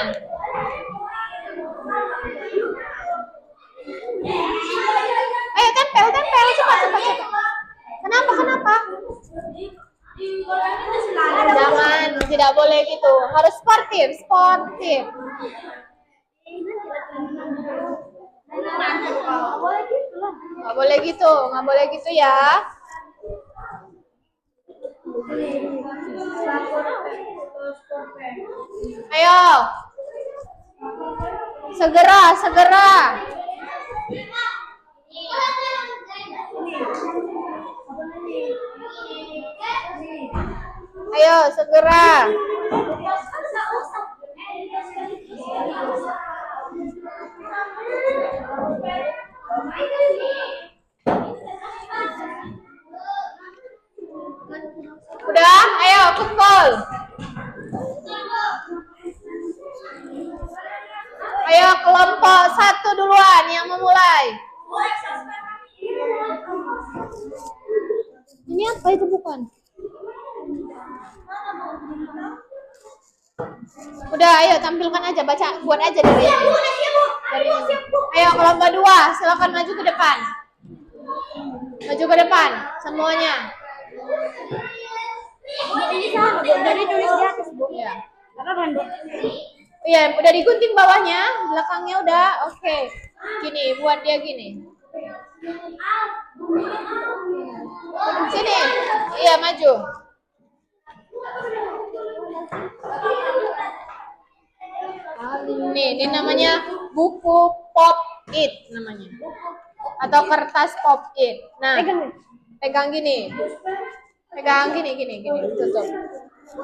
A: Ayo, tempel, cepat. Kenapa? Jangan, tidak boleh gitu. Harus sportif. Nggak boleh gitu ya. Ayo, segera. Ayo, segera. Udah, ayo kumpul. Ayo kelompok 1 duluan yang memulai. Ini apa itu bukan? Udah, ayo tampilkan aja, buat aja dari ini. Ayo kelompok 2, silakan maju ke depan. Semuanya.
B: Ini sama, Bu. Jadi tulis di atas, Bu.
A: Iya.
B: Apa random?
A: Iya, udah digunting bawahnya, belakangnya udah. Oke. Gini, buat dia gini. Sini. Iya, maju. Ini namanya buku Pop-It namanya. Atau kertas Pop-It. Nah, pegang gini. Tutup.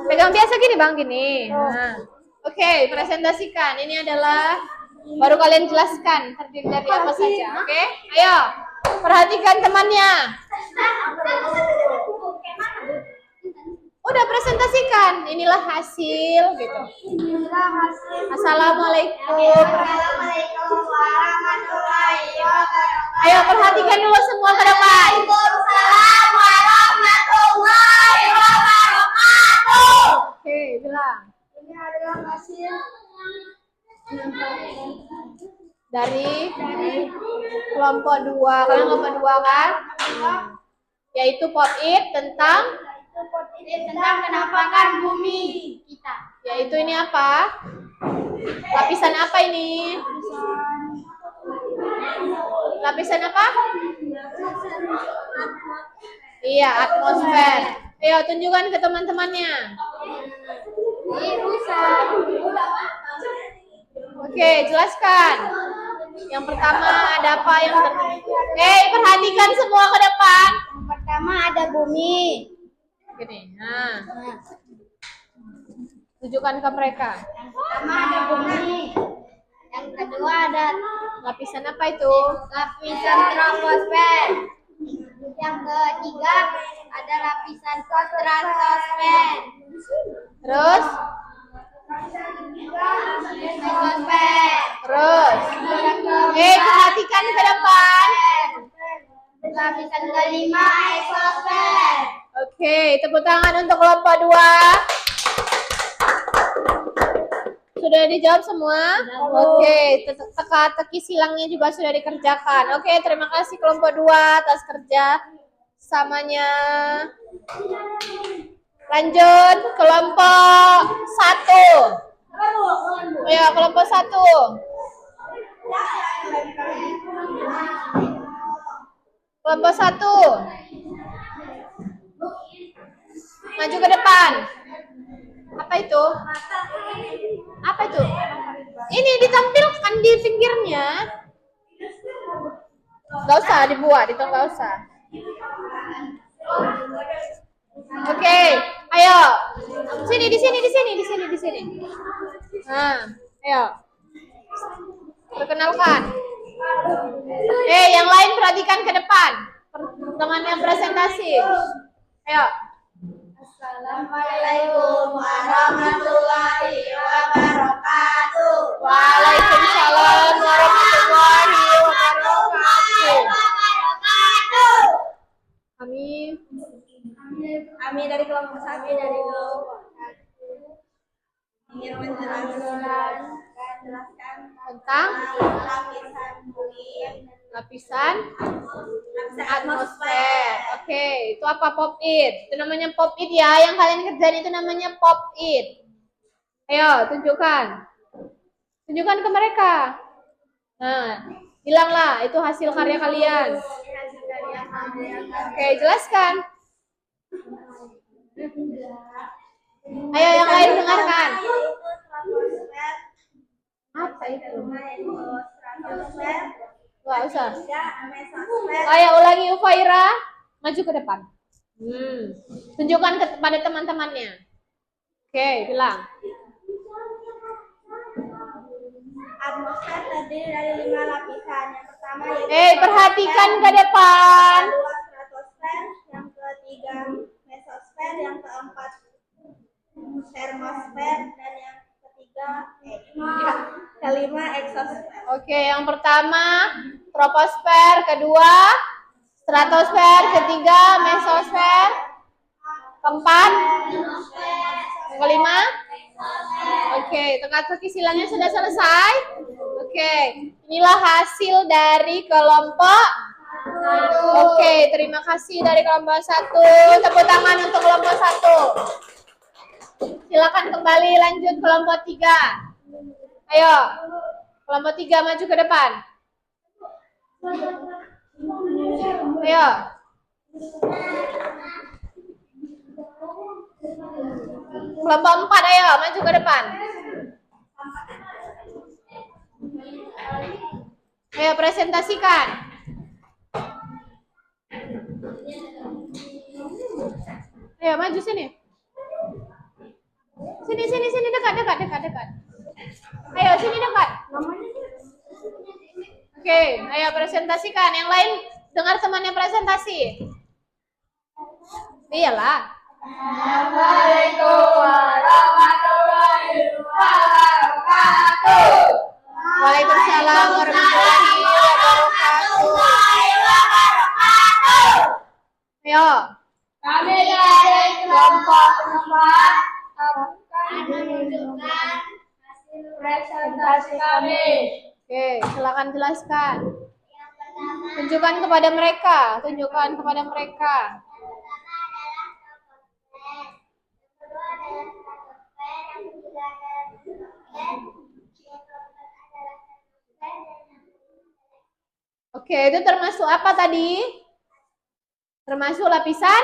A: Pegang biasa gini, Bang, gini. Nah. Oke, presentasikan. Ini adalah baru kalian jelaskan terdiri dari apa saja. Oke? Ayo, perhatikan temannya. Udah presentasikan. Inilah hasil gitu. Assalamualaikum. Ayo perhatikan dulu semua ke depan.
B: Waalaikumsalam warahmatullahi wabarakatuh.
A: Oke, bilang.
B: Ini adalah hasil
A: Dari kelompok 2. Kalian kelompok 2 kan? Yaitu Pop-It tentang
B: penampakan bumi kita.
A: yaitu ini apa? Lapisan apa ini? Lapisan apa? Iya, atmosfer. Ayo tunjukkan ke teman-temannya.
B: Rusak.
A: Oke, jelaskan. Yang pertama ada apa yang perhatikan semua ke depan.
B: Yang pertama ada bumi.
A: Gini. Nah. Tunjukkan ke mereka.
B: Yang pertama ada bumi. Yang kedua ada
A: Lapisan apa itu?
B: lapisan troposfer. Yang ketiga ada lapisan stratosfer.
A: Terus?
B: Mesosfer.
A: Terus? Perhatikan ke depan.
B: Lapisan kelima eksosfer.
A: Oke, tepuk tangan untuk kelompok 2. Sudah dijawab semua? Oke, teka-teki silangnya juga sudah dikerjakan. Oke, terima kasih kelompok 2 atas kerja samanya. Lanjut kelompok 1. Ya, kelompok 1. Kelompok 1. Maju ke depan. Apa itu? Apa itu? Ini ditampilkan di pinggirnya. Gak usah dibuat, itu gak usah. Oke, ayo. Sini, di sini. Nah, ayo. Perkenalkan. Yang lain perhatikan ke depan. Temannya presentasi. Ayo.
B: Assalamualaikum warahmatullahi wabarakatuh.
A: Waalaikumsalam warahmatullahi wabarakatuh.
B: Kami dari kelompok kami dari kelompok ingin menjelaskan
A: Tentang
B: lapisan
A: atmosfer. Oke, itu apa? Pop it. Itu namanya pop it ya. Yang kalian kerjain itu namanya pop it. Ayo, tunjukkan. Tunjukkan ke mereka. Nah, bilanglah itu hasil karya kalian. Oke, jelaskan. Ayo yang lain dengarkan. Apa itu? Nggak usah. Ayo ulangi Ufaira. Maju ke depan. Tunjukkan kepada teman-temannya. Oke, bilang.
B: Atmosfer terdiri dari 5 lapisan. Yang pertama yaitu
A: Perhatikan ke depan.
B: yang kedua stratosfer, yang ketiga mesosfer, yang keempat termosfer, dan yang kelima eksosfer.
A: Oke, yang pertama troposfer, kedua stratosfer, ketiga mesosfer, keempat, yang kelima. Oke, teka-teki silangnya sudah selesai. Oke, inilah hasil dari kelompok. Oke, terima kasih dari kelompok 1. Tepuk tangan untuk kelompok 1. Silakan kembali lanjut kelompok 3. Ayo, kelompok 3 maju ke depan. Ayo. Kelompok 4, ayo maju ke depan. Ayo presentasikan. Ayo maju sini. Sini dekat. Ayo sini dekat. Oke, ayo presentasikan. Yang lain dengar temannya presentasi. Iyalah.
B: Assalamualaikum warahmatullahi wabarakatuh.
A: Waalaikumsalam warahmatullahi wabarakatuh. Ayo.
B: Kami dari kelompok 4 akan menunjukkan hasil presentasi kami.
A: Oke, silakan jelaskan. Tunjukkan kepada mereka. Oke, itu termasuk apa tadi? Termasuk lapisan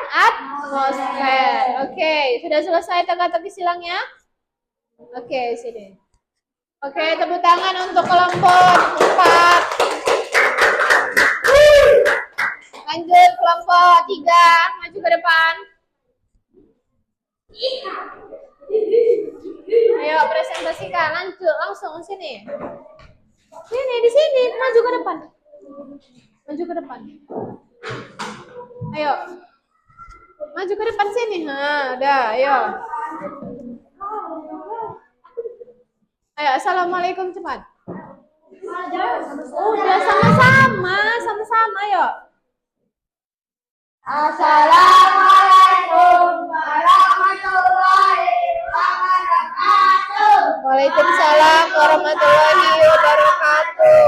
A: atmosfer. Oke, sudah selesai teka-teki silangnya? Oke, sini. Oke, tepuk tangan untuk kelompok 4. Lanjut kelompok 3, maju ke depan. Ayo presentasikan, lanjut langsung sini. Di sini, maju ke depan. Ayo. Maju ke depan sini. Nah, udah, ayo. Ayo, assalamualaikum cepat. Udah sama-sama, ayo.
B: Assalamualaikum warahmatullahi wabarakatuh.
A: Waalaikumsalam warahmatullahi wabarakatuh.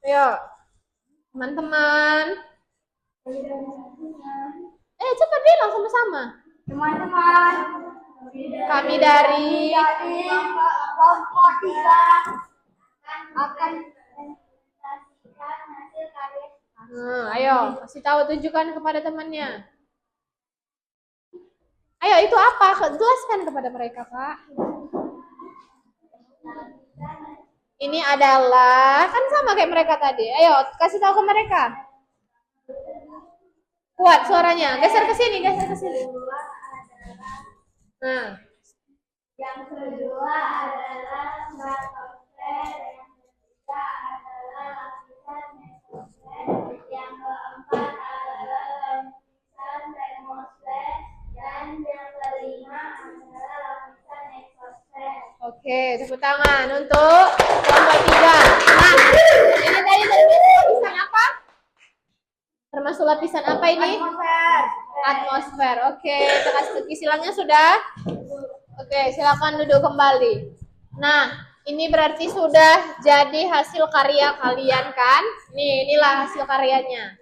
A: Ayo, teman-teman. Cepat bilang sama-sama.
B: Teman-teman,
A: Kami dari
B: kelompok Kelompok 3 akan presentasikan hasil karya.
A: Ayo, kasih tahu, tunjukkan kepada temannya. Ayo, itu apa? Jelaskan kepada mereka, Kak. Ini adalah, kan sama kayak mereka tadi. Ayo, kasih tahu ke mereka. Kuat suaranya. Geser ke sini, geser ke sini. Nah,
B: Yang kedua adalah stratosfer, yang ketiga adalah lapisan mesosfer, yang keempat adalah lapisan termosfer, dan yang kelima adalah lapisan eksosfer.
A: oke, tepuk tangan untuk kelompok 3. Nah, ini tadi termasuk lapisan apa? Termasuk lapisan apa ini?
B: Atmosfer.
A: Atmosfer. Oke, teka-teki silangnya sudah? Oke, silakan duduk kembali. Nah, ini berarti sudah jadi hasil karya kalian kan? Nih, inilah hasil karyanya.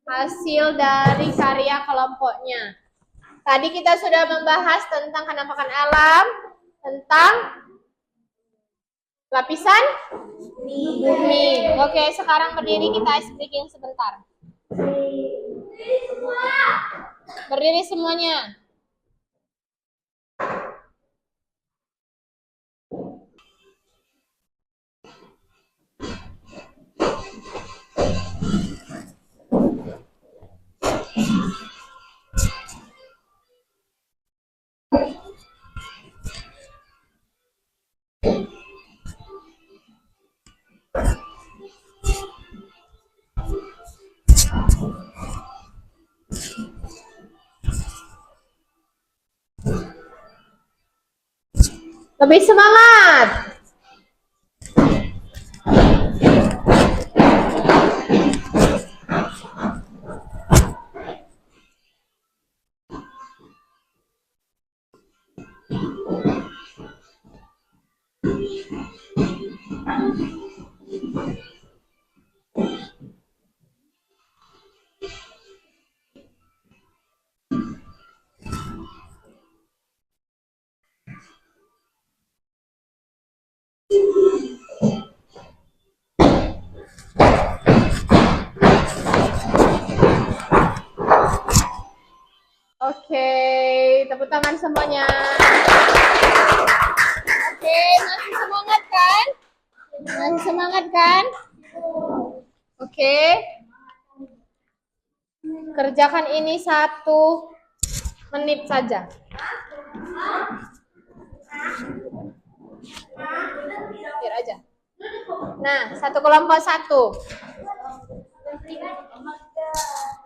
A: Hasil dari karya kelompoknya. Tadi kita sudah membahas tentang penampakan alam, tentang lapisan bumi. Oke, sekarang berdiri, kita ice breaking sebentar. Berdiri semuanya. Lebih semangat. Oke, tepuk tangan semuanya. Oke, masih semangat kan? Masih semangat kan? Oke. Kerjakan ini 1 menit saja. Biar aja. Nah, satu kelompok 1.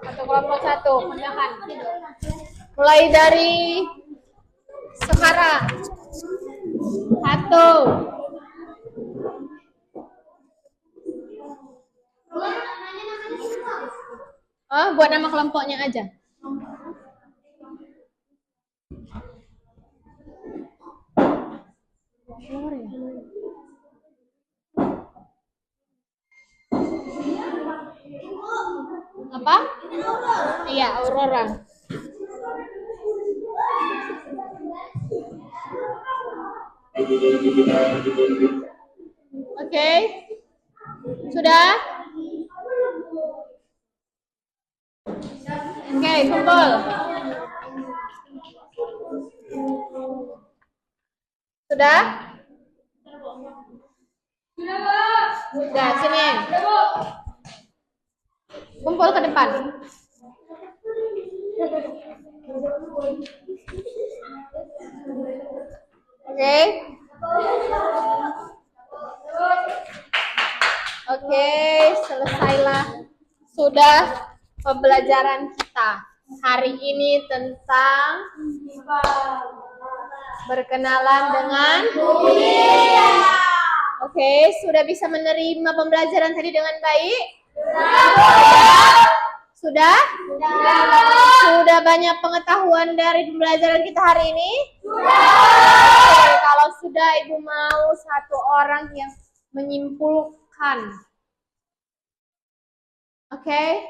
A: Satu kelompok 1, kerjakan. Mulai dari sekarang. 1. Oh, buat nama kelompoknya aja. Apa? Iya, Aurora. Oke. Sudah? Oke, kumpul. Sudah? Sudah, sini. Kumpul ke depan. Oke. Oke, selesailah. Sudah pembelajaran kita hari ini tentang berkenalan dengan bumi. Oke, sudah bisa menerima pembelajaran tadi dengan baik? Sudah? Sudah banyak pengetahuan dari pembelajaran kita hari ini? Oke, kalau sudah, Ibu mau 1 orang yang menyimpulkan. Oke?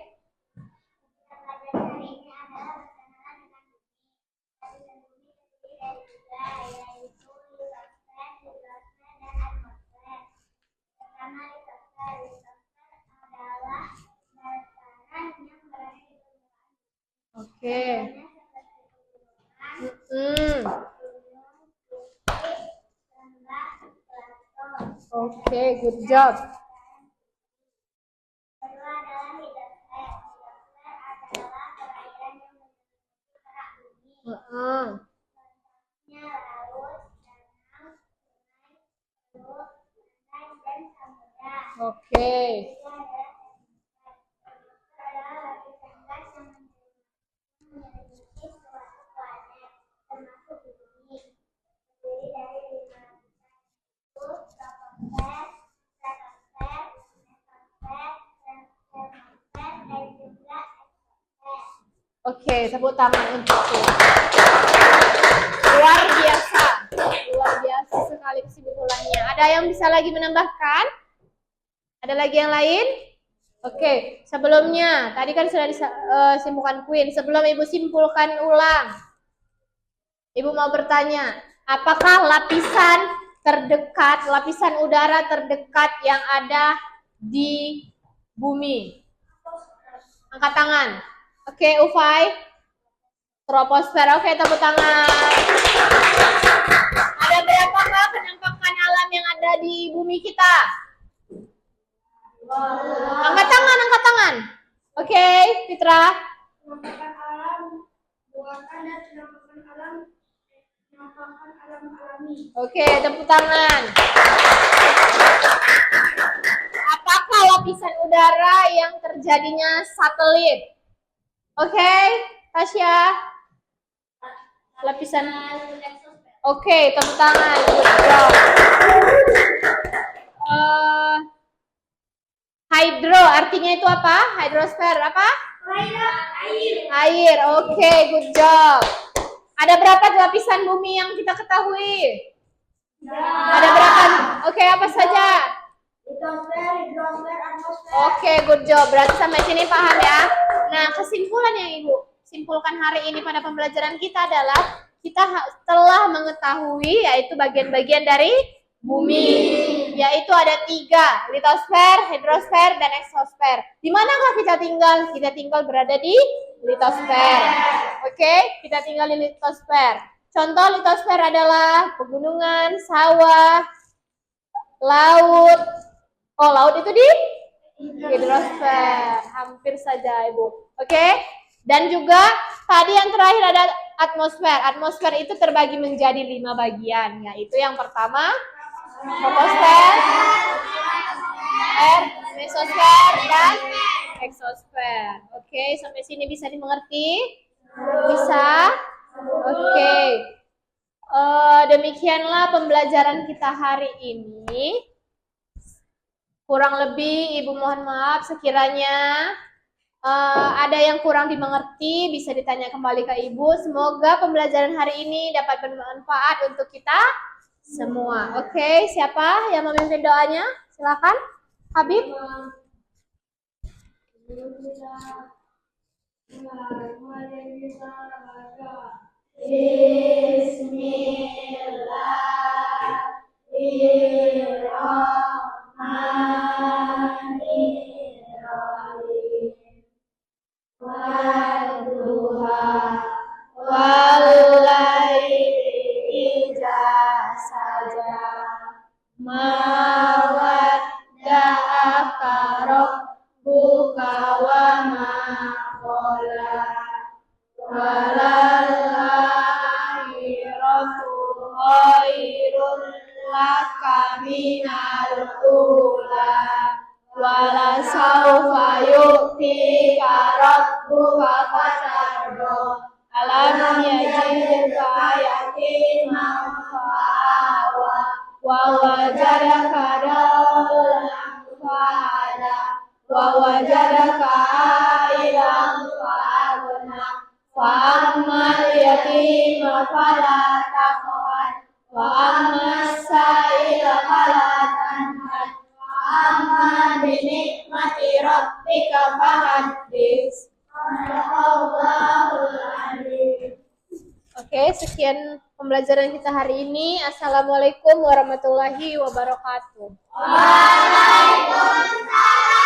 A: Oke. Mm-mm. Oke, good job.
B: Kedua adalah hidrosfer. Hidrosfer adalah perairan yang menyelimuti permukaan bumi.
A: Mm-mm.
B: Contohnya laut, danau, sungai, teluk, pantai, dan samudra.
A: Oke.
B: Ketiga adalah termosfer. Termosfer adalah lapisan gas yang menyelimuti suatu planet, termasuk bumi. Terdiri dari 5 lapisan, yaitu troposfer, stratosfer, mesosfer, termosfer, dan juga eksosfer.
A: Oke, tepuk tangan untukku. Luar biasa. Luar biasa sekali kesimpulannya. Ada yang bisa lagi menambahkan? Ada lagi yang lain? Oke, sebelumnya tadi kan sudah disimpulkan Queen. Sebelum Ibu simpulkan ulang, Ibu mau bertanya, apakah lapisan terdekat, lapisan udara terdekat yang ada di bumi? Angkat tangan. Oke, Ufai. Troposfer. Oke, tepuk tangan. Ada berapakah penampakan alam yang ada di bumi kita? Angkat tangan, angkat tangan. Oke, Fitra.
B: Penampakan alam buatan dan penampakan alam alami.
A: Oke, tepuk tangan. Apakah lapisan udara yang terjadinya satelit? Oke, Tasya. Lapisan. Oke, tepuk tangan. Good job. Hydro, artinya itu apa? Hydrosfer, apa? Air. Oke, good job. Ada berapa lapisan bumi yang kita ketahui? Ada berapa? Oke, apa saja?
B: Litosfer, hidrosfer, atmosfer.
A: Oke, good job. Berarti sampai sini paham ya? Nah, kesimpulan yang Ibu simpulkan hari ini pada pembelajaran kita adalah kita telah mengetahui yaitu bagian-bagian dari bumi, yaitu ada 3, litosfer, hidrosfer, dan eksosfer. Di manakah kita tinggal? Kita tinggal berada di litosfer. Oke, kita tinggal di litosfer. Contoh litosfer adalah pegunungan, sawah, laut. Oh, laut itu di hidrosfer. Hampir saja, Ibu. Oke? Dan juga tadi yang terakhir ada atmosfer. Atmosfer itu terbagi menjadi 5 bagian, yaitu yang pertama troposfer, mesosfer, dan eksosfer. Oke, sampai sini bisa dimengerti? Bisa? Oke. Demikianlah pembelajaran kita hari ini. Kurang lebih Ibu mohon maaf sekiranya ada yang kurang dimengerti, bisa ditanya kembali ke Ibu. Semoga pembelajaran hari ini dapat bermanfaat untuk kita semua. Oke, siapa yang memimpin doanya? Silakan, Habib.
B: Bismillahirrahmanirrahim. Wadduha
A: Walaili idza saja ma wadda'aka rabbuka wa ma qala walal-akhiratu khairul laka minal ula walasawfa yu'tika rabbuka fatardo alam yajidka yatiman fa'awa wa wajadaka dallan fa'ada wa wajadaka ailan fa'agna fa'ammal yatima fala taqhar wa ammas sa'ila fala tanhar wa amma bi ni'mati rabbika fahaddits. Oke, sekian pembelajaran kita hari ini. Assalamualaikum warahmatullahi wabarakatuh.
B: Waalaikumsalam.